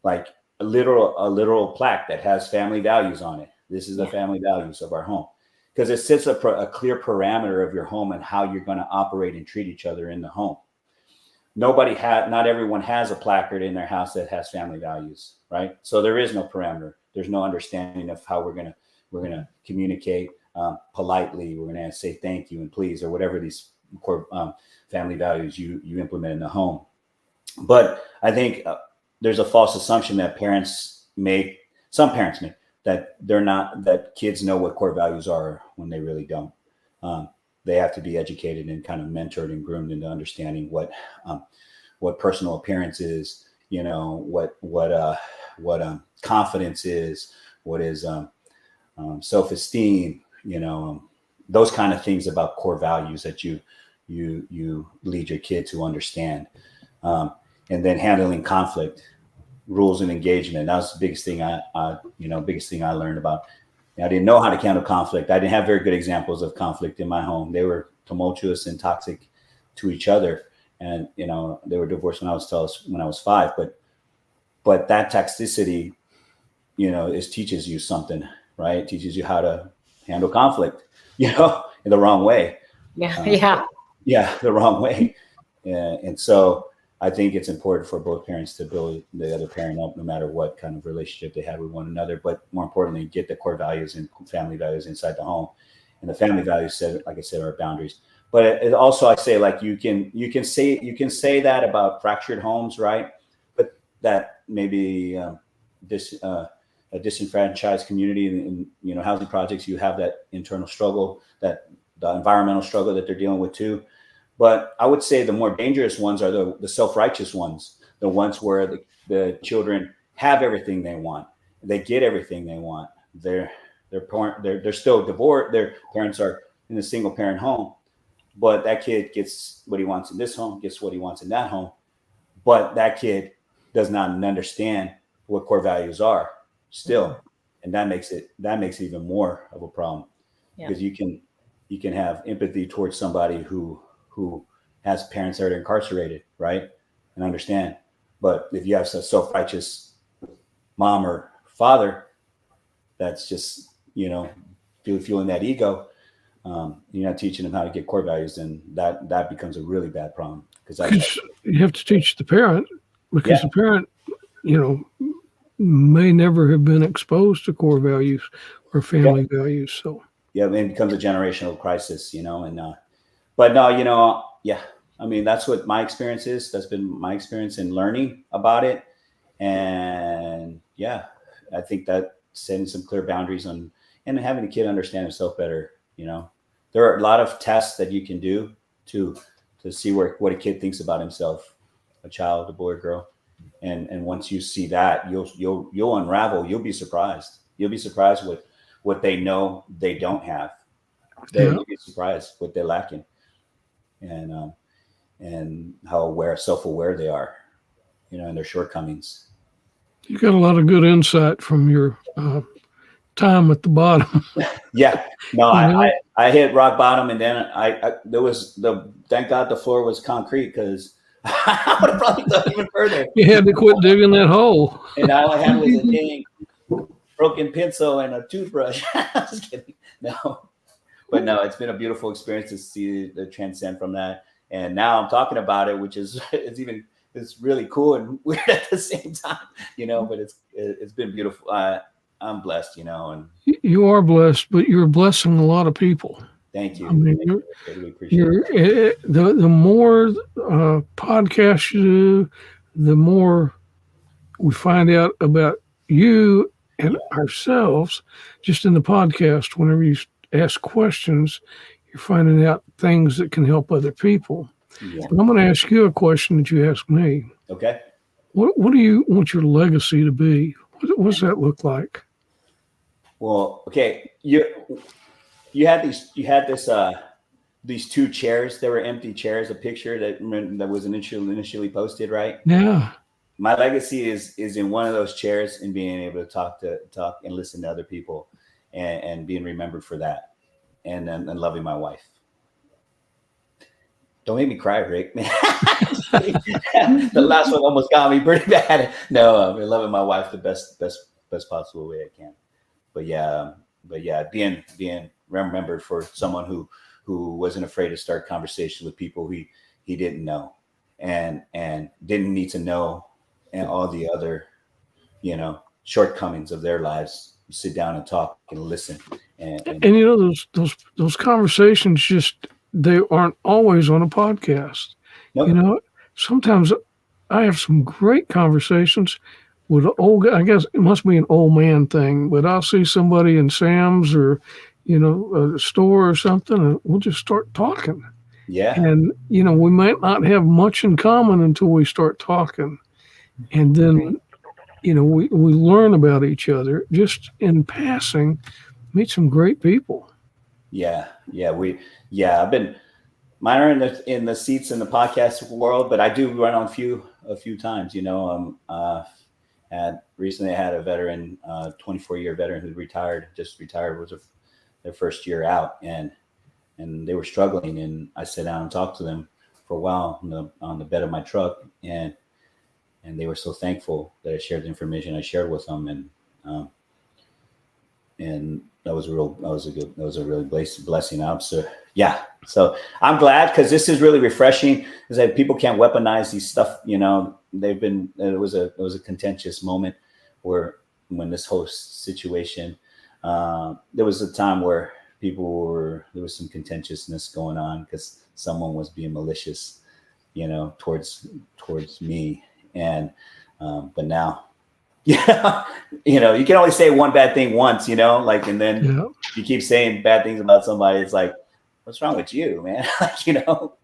[SPEAKER 2] like a literal plaque that has family values on it. This is the family values of our home, because it sets up a clear parameter of your home and how you're going to operate and treat each other in the home. Not everyone has a placard in their house that has family values, right? So there is no parameter. There's no understanding of how we're gonna communicate politely. We're gonna say thank you and please, or whatever these core family values you implement in the home. But I think there's a false assumption that some parents make, that kids know what core values are when they really don't. They have to be educated and kind of mentored and groomed into understanding what personal appearance is, what confidence is, what is self-esteem, those kind of things about core values that you lead your kid to understand. And then handling conflict, rules and engagement. That was the biggest thing I learned about. I didn't know how to handle conflict. I didn't have very good examples of conflict in my home. They were tumultuous and toxic to each other. And, they were divorced when I was 5, but that toxicity, teaches you something, right? It teaches you how to handle conflict, in the wrong way.
[SPEAKER 3] Yeah.
[SPEAKER 2] The wrong way. And so I think it's important for both parents to build the other parent up, no matter what kind of relationship they have with one another. But more importantly, get the core values and family values inside the home. And the family values, like I said, are boundaries. But it also, I say, like you can say that about fractured homes, right? But that maybe a disenfranchised community in housing projects, you have that internal struggle, that the environmental struggle that they're dealing with too. But I would say the more dangerous ones are the self-righteous ones, the ones where the children have everything they want, they get everything they want. They're still divorced. Their parents are in a single parent home, but that kid gets what he wants in this home, gets what he wants in that home. But that kid does not understand what core values are still, and that makes it even more of a problem, because you can have empathy towards somebody who has parents that are incarcerated, right? And understand. But if you have a self-righteous mom or father that's just, fueling that ego, you're not teaching them how to get core values, then that becomes a really bad problem. Because
[SPEAKER 1] you have to teach the parent, because the parent, may never have been exposed to core values or family values. So
[SPEAKER 2] it becomes a generational crisis, but no, I mean, that's what my experience is. That's been my experience in learning about it. And I think that setting some clear boundaries and having the kid understand himself better. There are a lot of tests that you can do to see what a kid thinks about himself, a child, a boy, or girl. And once you see that, you'll unravel. You'll be surprised. You'll be surprised with what they know they don't have. You'll be surprised what they're lacking. And how self-aware they are, and their shortcomings.
[SPEAKER 1] You got a lot of good insight from your time at the bottom.
[SPEAKER 2] I hit rock bottom, and then thank God the floor was concrete, because I would have probably gone even further.
[SPEAKER 1] You had to quit digging that hole.
[SPEAKER 2] And all I had was a dang broken pencil and a toothbrush. I'm just kidding. No. But no, it's been a beautiful experience to see the transcend from that. And now I'm talking about it, which is it's really cool and weird at the same time, but it's been beautiful. I'm blessed, and
[SPEAKER 1] you are blessed, but you're blessing a lot of people.
[SPEAKER 2] Thank you.
[SPEAKER 1] I mean,
[SPEAKER 2] I really appreciate it.
[SPEAKER 1] The more podcasts you do, the more we find out about you and ourselves just in the podcast. Whenever you ask questions, you're finding out things that can help other people.
[SPEAKER 2] Yeah.
[SPEAKER 1] But I'm going to ask you a question that you asked me.
[SPEAKER 2] Okay.
[SPEAKER 1] What do you want your legacy to be? What does that look like?
[SPEAKER 2] Well, okay. You had these two chairs. There were empty chairs. A picture that was initially posted, right?
[SPEAKER 1] Yeah.
[SPEAKER 2] My legacy is in one of those chairs and being able to talk and listen to other people, and being remembered for that, and loving my wife. Don't make me cry, Rick. The last one almost got me pretty bad. No, I'm loving my wife the best possible way I can. But yeah, being remembered for someone who wasn't afraid to start conversation with people he didn't know, and didn't need to know, and all the other, shortcomings of their lives. Sit down and talk and listen, and
[SPEAKER 1] those conversations just, they aren't always on a podcast.
[SPEAKER 2] nope.
[SPEAKER 1] Sometimes I have some great conversations with an old guy. I guess it must be an old man thing, but I'll see somebody in Sam's or, a store or something, and we'll just start talking.
[SPEAKER 2] Yeah.
[SPEAKER 1] And, we might not have much in common until we start talking. And then, we learn about each other just in passing, meet some great people.
[SPEAKER 2] Yeah. I've been minor in the seats in the podcast world, but I do run on a few times. Recently I had a veteran, 24-year veteran who just retired, was their first year out, and they were struggling, and I sat down and talked to them for a while on the bed of my truck, and they were so thankful that I shared the information I shared with them, and that was a really blessing. So I'm glad, because this is really refreshing, is that people can't weaponize these stuff. It was a contentious moment when this whole situation, there was a time where there was some contentiousness going on because someone was being malicious, towards me. And, but now, you can only say one bad thing once, and then you keep saying bad things about somebody. It's like, what's wrong with you, man? You know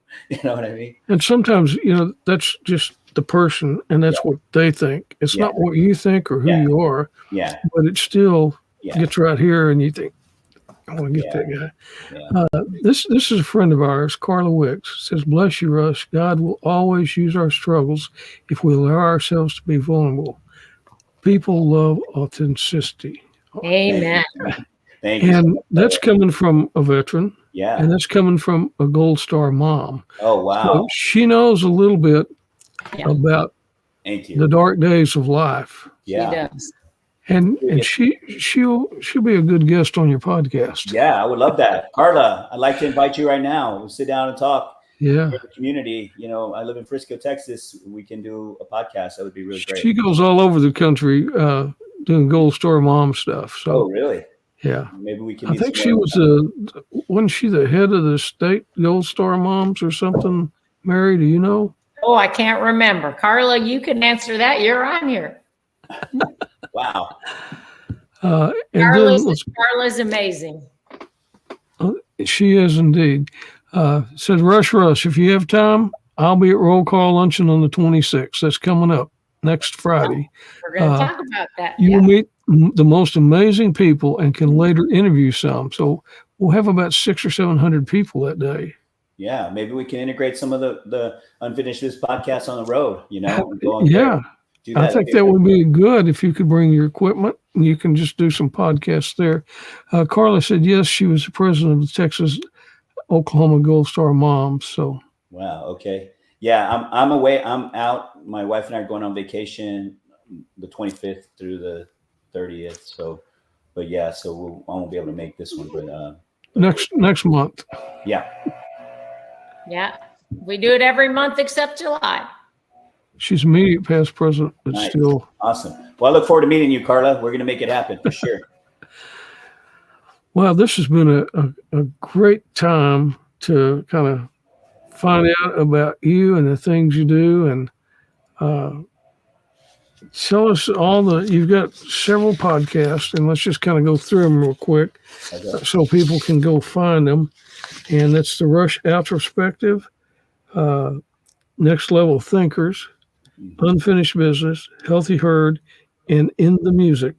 [SPEAKER 2] what I mean?
[SPEAKER 1] And sometimes, that's just the person, and that's what they think. It's not what you think or who you are.
[SPEAKER 2] Yeah.
[SPEAKER 1] But it still gets right here, and you think, I want to get that guy.
[SPEAKER 2] Yeah.
[SPEAKER 1] This is a friend of ours, Carla Wicks, says, "Bless you, Russ. God will always use our struggles if we allow ourselves to be vulnerable. People love authenticity."
[SPEAKER 3] Amen.
[SPEAKER 2] Thank you.
[SPEAKER 1] And that's coming from a veteran.
[SPEAKER 2] Yeah.
[SPEAKER 1] And that's coming from a Gold Star mom.
[SPEAKER 2] Oh, wow.
[SPEAKER 1] So she knows a little bit about
[SPEAKER 2] Thank you.
[SPEAKER 1] the dark days of life.
[SPEAKER 2] Yeah.
[SPEAKER 3] She does.
[SPEAKER 1] And she'll be a good guest on your podcast.
[SPEAKER 2] Yeah, I would love that. Carla, I'd like to invite you right now. We'll sit down and talk.
[SPEAKER 1] Yeah.
[SPEAKER 2] For the community. I live in Frisco, Texas. We can do a podcast. That would be really great.
[SPEAKER 1] She goes all over the country doing Gold Star mom stuff. So,
[SPEAKER 2] oh, really?
[SPEAKER 1] Yeah.
[SPEAKER 2] Maybe we can.
[SPEAKER 1] I think she wasn't she the head of the state Gold Star moms or something? Mary, do you know?
[SPEAKER 3] Oh, I can't remember. Carla, you can answer that. You're on here.
[SPEAKER 2] Wow.
[SPEAKER 3] Carla's amazing.
[SPEAKER 1] She is indeed. Said Rush, if you have time, I'll be at Roll Call Luncheon on the 26th. That's coming up next Friday.
[SPEAKER 3] We're going to talk about that.
[SPEAKER 1] You will meet the most amazing people and can later interview some. So we'll have about 600 or 700 people that day.
[SPEAKER 2] Yeah, maybe we can integrate some of the Unfinished Biz podcasts on the road,
[SPEAKER 1] I think that would be good if you could bring your equipment and you can just do some podcasts there. Carla said, yes, she was the president of the Texas Oklahoma Gold Star Moms. So.
[SPEAKER 2] Wow. Okay. Yeah, I'm away. I'm out. My wife and I are going on vacation the 25th through the 30th. So, but yeah, so I won't be able to make this one, but
[SPEAKER 1] next month.
[SPEAKER 2] Yeah.
[SPEAKER 3] Yeah. We do it every month except July.
[SPEAKER 1] She's immediate past president, but
[SPEAKER 2] nice.
[SPEAKER 1] Still.
[SPEAKER 2] Awesome. Well, I look forward to meeting you, Carla. We're going to make it happen for sure.
[SPEAKER 1] Well, this has been a great time to kind of find out about you and the things you do, and tell us you've got several podcasts, and let's just kind of go through them real quick so people can go find them. And that's the Rush Outrospective, Next Level Thinkers, Unfinished Business, Healthy Herd, and In the Music.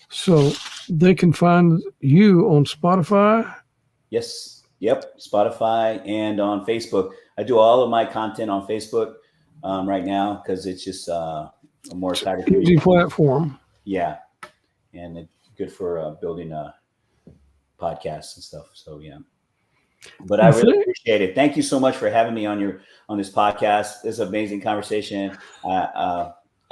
[SPEAKER 1] So they can find you on Spotify.
[SPEAKER 2] Yes. Yep. Spotify and on Facebook. I do all of my content on Facebook right now because it's just a more tighter community.
[SPEAKER 1] Easy platform.
[SPEAKER 2] Yeah. And it's good for building podcasts and stuff. So, yeah. But I really appreciate it. Thank you so much for having me on this podcast. This amazing conversation.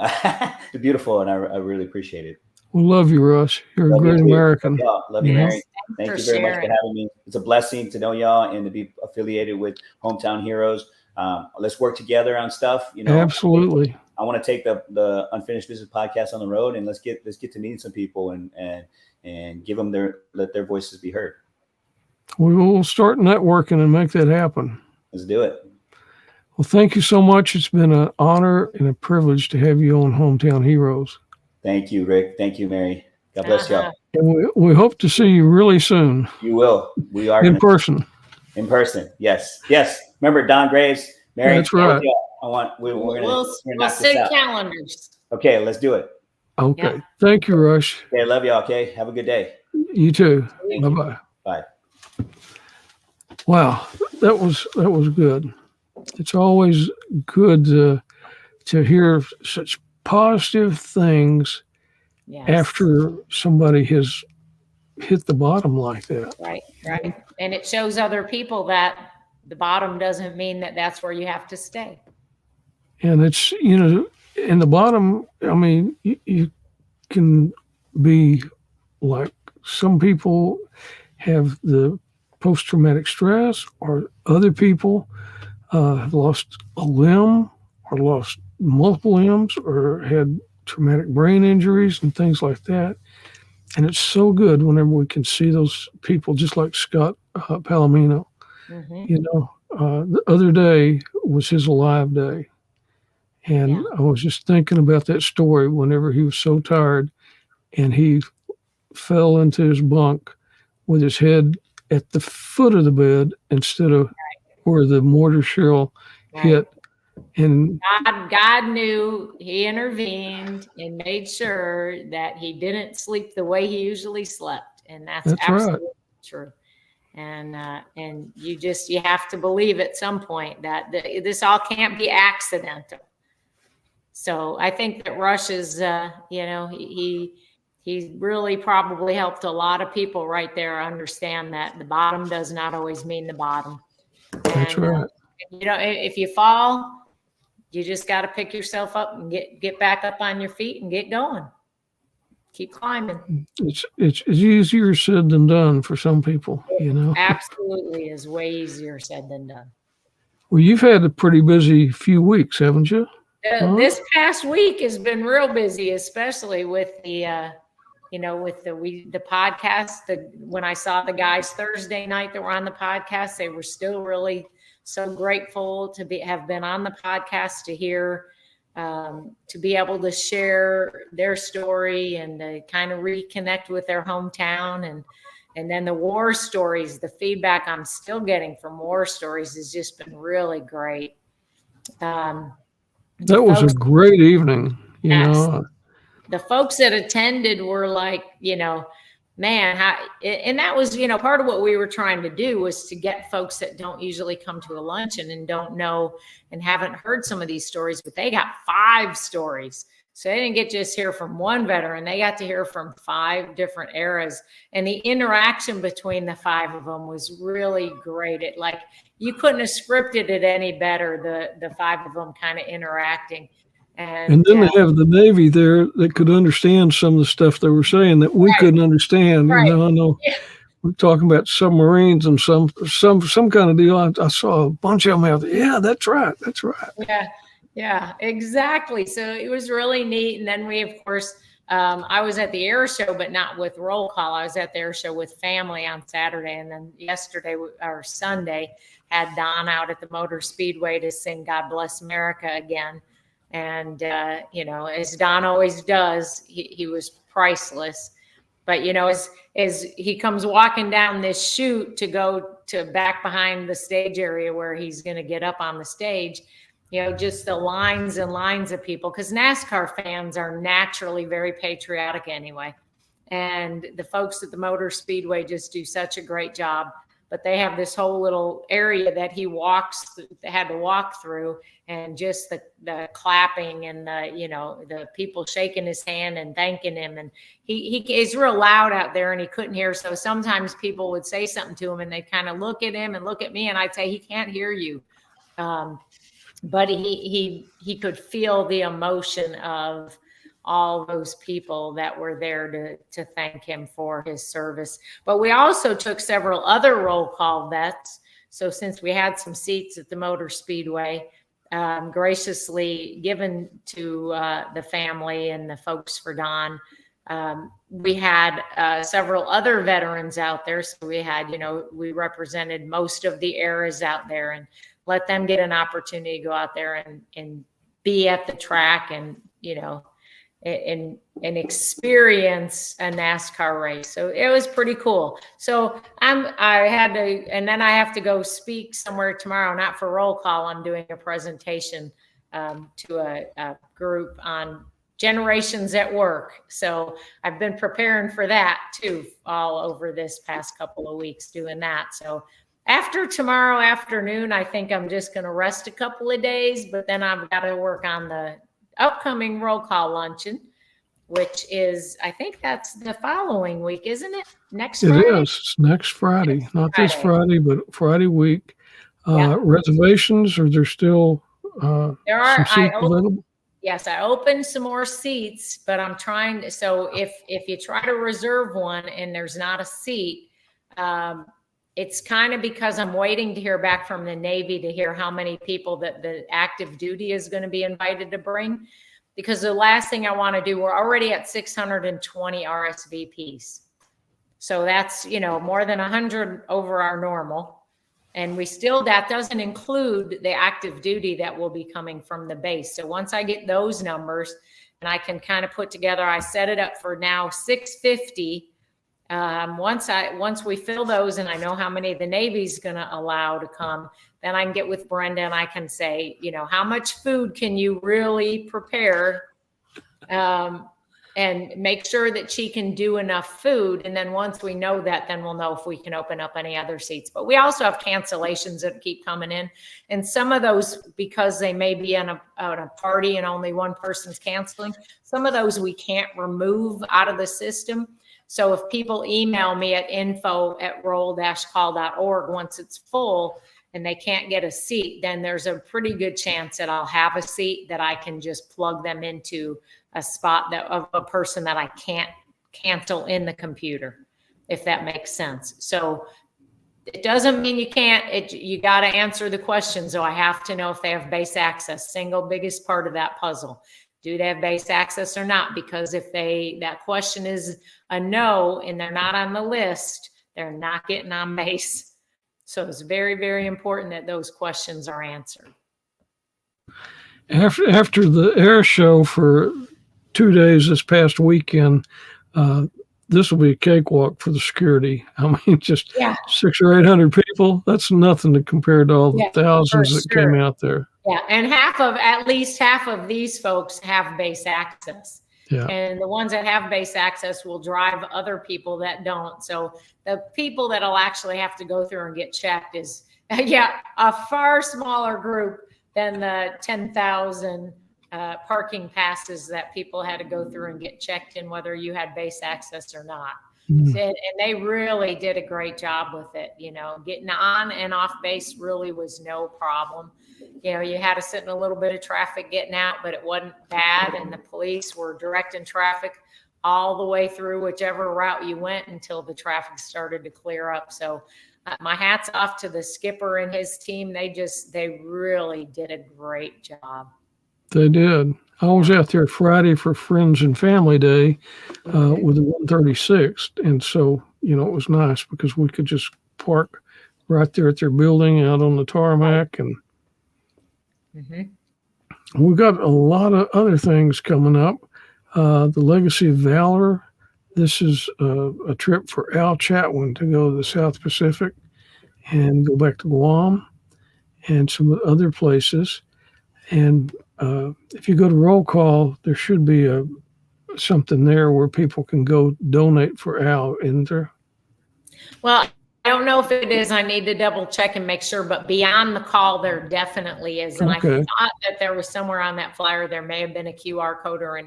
[SPEAKER 2] It's beautiful, and I really appreciate it.
[SPEAKER 1] We love you, Russ. You're a great American.
[SPEAKER 2] Love you, Mary. Thank you very much for having me. It's a blessing to know y'all and to be affiliated with Hometown Heroes. Let's work together on stuff.
[SPEAKER 1] Absolutely.
[SPEAKER 2] I want to take the Unfinished Business podcast on the road, and let's get to meet some people and give them let their voices be heard.
[SPEAKER 1] We will start networking and make that happen.
[SPEAKER 2] Let's do it.
[SPEAKER 1] Well, thank you so much. It's been an honor and a privilege to have you on Hometown Heroes.
[SPEAKER 2] Thank you, Rick. Thank you, Mary. God bless y'all.
[SPEAKER 1] And we hope to see you really soon.
[SPEAKER 2] You will. We are
[SPEAKER 1] in person.
[SPEAKER 2] In person. Yes. Yes. Remember Don Graves, Mary.
[SPEAKER 1] That's right.
[SPEAKER 3] We'll set calendars.
[SPEAKER 2] Okay, let's do it.
[SPEAKER 1] Okay. Yeah. Thank you, Rush.
[SPEAKER 2] Okay, love y'all. Okay. Have a good day.
[SPEAKER 1] You too.
[SPEAKER 2] Bye-bye. Bye.
[SPEAKER 1] Wow, that was good. It's always good to hear such positive things after somebody has hit the bottom like that.
[SPEAKER 3] Right. And it shows other people that the bottom doesn't mean that that's where you have to stay.
[SPEAKER 1] And it's, in the bottom, I mean, you can be like some people have the post-traumatic stress, or other people have lost a limb or lost multiple limbs or had traumatic brain injuries and things like that. And it's so good whenever we can see those people, just like Scott Palomino. Mm-hmm. The other day was his alive day. And I was just thinking about that story whenever he was so tired and he fell into his bunk with his head at the foot of the bed instead of where the mortar shell hit. And
[SPEAKER 3] God knew. He intervened and made sure that he didn't sleep the way he usually slept. And that's absolutely true. And you have to believe at some point that this all can't be accidental. So I think that Rush is, he really probably helped a lot of people right there understand that the bottom does not always mean the bottom.
[SPEAKER 1] That's right.
[SPEAKER 3] If you fall, you just got to pick yourself up and get back up on your feet and get going. Keep climbing.
[SPEAKER 1] It's easier said than done for some people,
[SPEAKER 3] Absolutely is way easier said than done.
[SPEAKER 1] Well, you've had a pretty busy few weeks, haven't you?
[SPEAKER 3] This past week has been real busy, especially with the the podcast. When I saw the guys Thursday night that were on the podcast, they were still really so grateful to have been on the podcast, to hear, to be able to share their story and to kind of reconnect with their hometown. And then the war stories, the feedback I'm still getting from war stories has just been really great.
[SPEAKER 1] That was a great evening,
[SPEAKER 3] The folks that attended were like, man, and that was, part of what we were trying to do was to get folks that don't usually come to a luncheon and don't know and haven't heard some of these stories, but they got 5 stories. So they didn't get to just hear from one veteran. They got to hear from 5 different eras. And the interaction between the 5 of them was really great. You couldn't have scripted it any better, the 5 of them kind of interacting.
[SPEAKER 1] And then they have the Navy there that could understand some of the stuff they were saying that we couldn't understand.
[SPEAKER 3] Right.
[SPEAKER 1] I know we're talking about submarines and some kind of deal. I saw a bunch of them out there. Yeah, that's right. That's right.
[SPEAKER 3] Yeah, exactly. So it was really neat. And then we, of course, I was at the air show, but not with roll call. I was at the air show with family on Saturday. And then Sunday, had Don out at the Motor Speedway to sing God Bless America again. And, as Don always does, he was priceless. But, as he comes walking down this chute to go to back behind the stage area where he's going to get up on the stage, just the lines and lines of people, because NASCAR fans are naturally very patriotic anyway. And the folks at the Motor Speedway just do such a great job. But they have this whole little area that he had to walk through, and just the clapping and the people shaking his hand and thanking him. And he is real loud out there, and he couldn't hear. So sometimes people would say something to him, and they'd kind of look at him and look at me, and I'd say, he can't hear you. But he could feel the emotion of all those people that were there to thank him for his service. But we also took several other roll call vets. So since we had some seats at the Motor Speedway, graciously given to the family and the folks for Don, we had several other veterans out there. So we had, we represented most of the eras out there, and let them get an opportunity to go out there and be at the track and, and experience a NASCAR race. So it was pretty cool. So I have to go speak somewhere tomorrow, not for roll call. I'm doing a presentation to a group on generations at work. So I've been preparing for that too, all over this past couple of weeks doing that. So after tomorrow afternoon, I think I'm just going to rest a couple of days, but then I've got to work on the upcoming roll call luncheon, which is, I think that's the following week, isn't it? Next Friday?
[SPEAKER 1] It is. It's next Friday. Not this Friday, but Friday week. Reservations, are there still
[SPEAKER 3] there are
[SPEAKER 1] some seats available?
[SPEAKER 3] Yes, I opened some more seats, but I'm trying to, so if you try to reserve one and there's not a seat, it's kind of because I'm waiting to hear back from the Navy to hear how many people that the active duty is going to be invited to bring. Because the last thing I want to do, we're already at 620 RSVPs. So that's, more than 100 over our normal. And that doesn't include the active duty that will be coming from the base. So once I get those numbers and I can kind of put together, I set it up for now 650. Once we fill those and I know how many the Navy's going to allow to come, then I can get with Brenda and I can say, how much food can you really prepare, and make sure that she can do enough food. And then once we know that, then we'll know if we can open up any other seats. But we also have cancellations that keep coming in. And some of those, because they may be on a party and only one person's canceling, some of those we can't remove out of the system. So if people email me at info@roll-call.org, once it's full and they can't get a seat, then there's a pretty good chance that I'll have a seat that I can just plug them into a spot of a person that I can't cancel in the computer, if that makes sense. So it doesn't mean you can't, you got to answer the question. So I have to know if they have base access, single biggest part of that puzzle. Do they have base access or not? Because if that question is a no and they're not on the list, they're not getting on base. So it's very, very important that those questions are answered.
[SPEAKER 1] After the air show for 2 days this past weekend, this will be a cakewalk for the security. I mean, just 600 or 800 people. That's nothing to compare to all the thousands that came out there.
[SPEAKER 3] Yeah, and at least half of these folks have base access. Yeah. And the ones that have base access will drive other people that don't. So the people that'll actually have to go through and get checked is, a far smaller group than the 10,000 parking passes that people had to go through and get checked in, whether you had base access or not. Mm. And they really did a great job with it. Getting on and off base really was no problem. You had to sit in a little bit of traffic getting out, but it wasn't bad. And the police were directing traffic all the way through whichever route you went until the traffic started to clear up. So my hat's off to the skipper and his team. They really did a great job.
[SPEAKER 1] They did. I was out there Friday for Friends and Family Day with the 136th. And so, it was nice because we could just park right there at their building out on the tarmac. And we've got a lot of other things coming up. The Legacy of Valor. This is a trip for Al Chatwin to go to the South Pacific and go back to Guam and some other places. And if you go to roll call, there should be a something there where people can go donate for Al, isn't there?
[SPEAKER 3] Well, I don't know if it is. I need to double check and make sure, but beyond the call, there definitely is. And
[SPEAKER 1] Okay.
[SPEAKER 3] I thought that there was somewhere on that flyer, there may have been a QR code or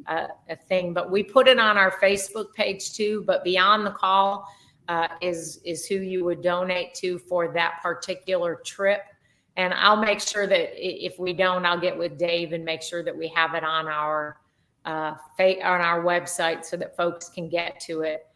[SPEAKER 3] a thing, but we put it on our Facebook page too. But beyond the call is who you would donate to for that particular trip. And I'll make sure that if we don't, I'll get with Dave and make sure that we have it on our website so that folks can get to it.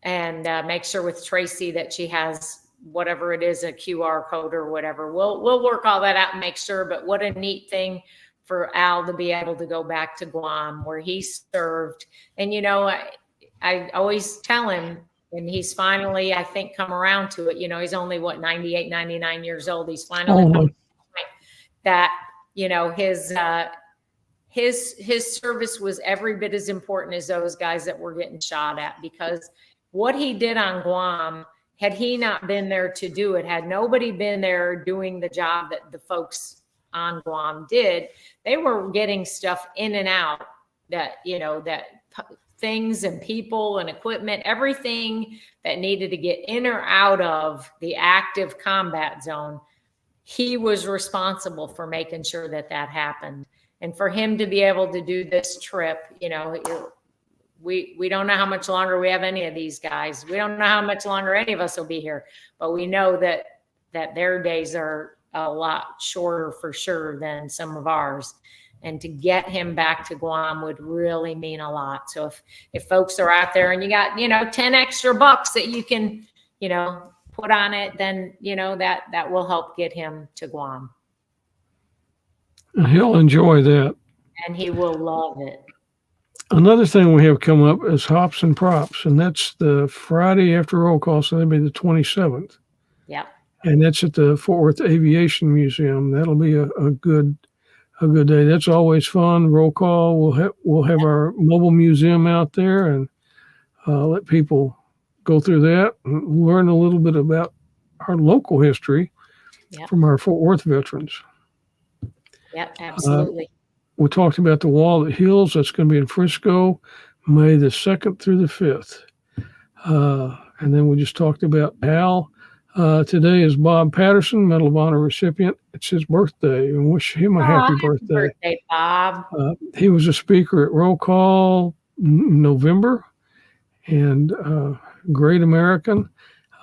[SPEAKER 3] And make sure with Tracy that she has whatever it is, a QR code or whatever. We'll work all that out and make sure. But what a neat thing for Al to be able to go back to Guam where he served. And, you know, I always tell him, and he's finally, I think, come around to it. You know, he's only, 98, 99 years old. He's finally come to the point that, you know, his service was every bit as important as those guys that were getting shot at, because what he did on Guam, had he not been there to do it, had nobody been there doing the job that the folks on Guam did, they were getting stuff in and out that, you know, that things and people and equipment, everything that needed to get in or out of the active combat zone, he was responsible for making sure that that happened. And for him to be able to do this trip, you know, we don't know how much longer we have any of these guys. We don't know how much longer any of us will be here, but we know that their days are a lot shorter for sure than some of ours. And to get him back to Guam would really mean a lot. So if folks are out there and you got, you know, 10 extra bucks that you can, you know, put on it, then, you know, that will help get him to Guam.
[SPEAKER 1] He'll enjoy that.
[SPEAKER 3] And he will love it.
[SPEAKER 1] Another thing we have come up is Hops and Props, and that's the Friday after roll call, so that'll be the 27th.
[SPEAKER 3] Yep.
[SPEAKER 1] And that's at the Fort Worth Aviation Museum. That'll be a good day. That's always fun. Roll call. We'll have our mobile museum out there and let people go through that and learn a little bit about our local history from our Fort Worth veterans.
[SPEAKER 3] Yep, absolutely.
[SPEAKER 1] We talked about the Wall That Heals. That's going to be in Frisco, May the 2nd through the 5th. And then we just talked about Al. Today is Bob Patterson, Medal of Honor recipient. It's his birthday, and wish him a happy birthday.
[SPEAKER 3] Happy birthday, Bob.
[SPEAKER 1] He was a speaker at Roll Call November, and great American.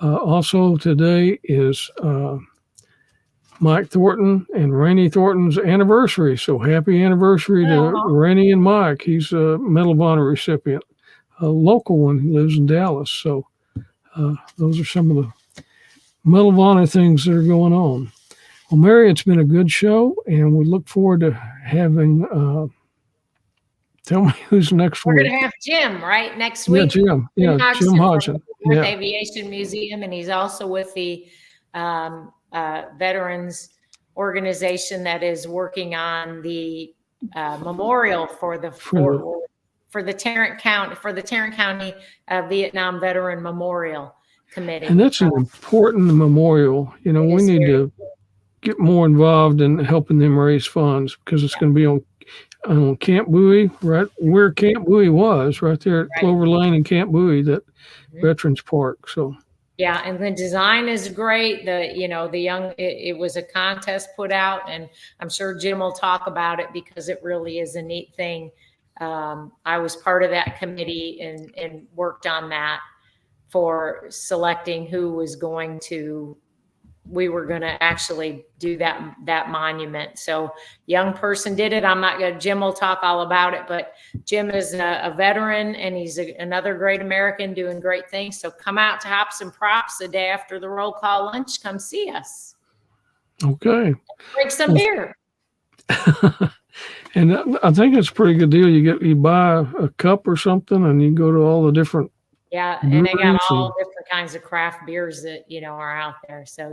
[SPEAKER 1] Also today is Mike Thornton and Rainey Thornton's anniversary. So happy anniversary to Rainey and Mike. He's a Medal of Honor recipient, a local one. He lives in Dallas. So those are some of the Medal of Honor things that are going on. Well, Mary, it's been a good show, and we look forward to having, tell me who's next week.
[SPEAKER 3] We're going to have Jim, right, next week?
[SPEAKER 1] Jim. Yeah, Jim Hodgson.
[SPEAKER 3] With Aviation Museum, and he's also with the veterans organization that is working on the memorial for the Tarrant County Vietnam Veteran Memorial Committee.
[SPEAKER 1] And that's an important memorial. You know, we need to get more involved in helping them raise funds, because it's going to be on Camp Bowie, right where Camp Bowie was, right there at Clover Lane and Camp Bowie, that Veterans Park. So
[SPEAKER 3] yeah, and the design is great. It was a contest put out, and I'm sure Jim will talk about it because it really is a neat thing. I was part of that committee and worked on that for selecting who was going to. We were going to actually do that monument. So young person did it. Jim will talk all about it, but Jim is a veteran, and he's another great American doing great things. So come out to Hops and Props the day after the roll call lunch. Come see us.
[SPEAKER 1] Okay.
[SPEAKER 3] Drink some beer.
[SPEAKER 1] And I think it's a pretty good deal. You buy a cup or something, and you go to all the different.
[SPEAKER 3] Yeah, and they got all different kinds of craft beers that are out there. So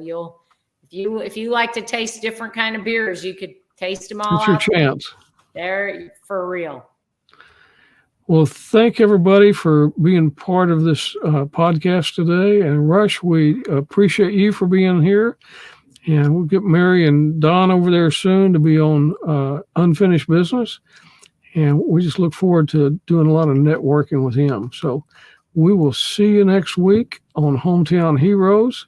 [SPEAKER 3] if you like to taste different kind of beers, you could taste them all.
[SPEAKER 1] It's your chance.
[SPEAKER 3] They're for real.
[SPEAKER 1] Well, thank everybody for being part of this podcast today. And Rush, we appreciate you for being here. And we'll get Mary and Don over there soon to be on Unfinished Business. and we just look forward to doing a lot of networking with him. So we will see you next week on Hometown Heroes.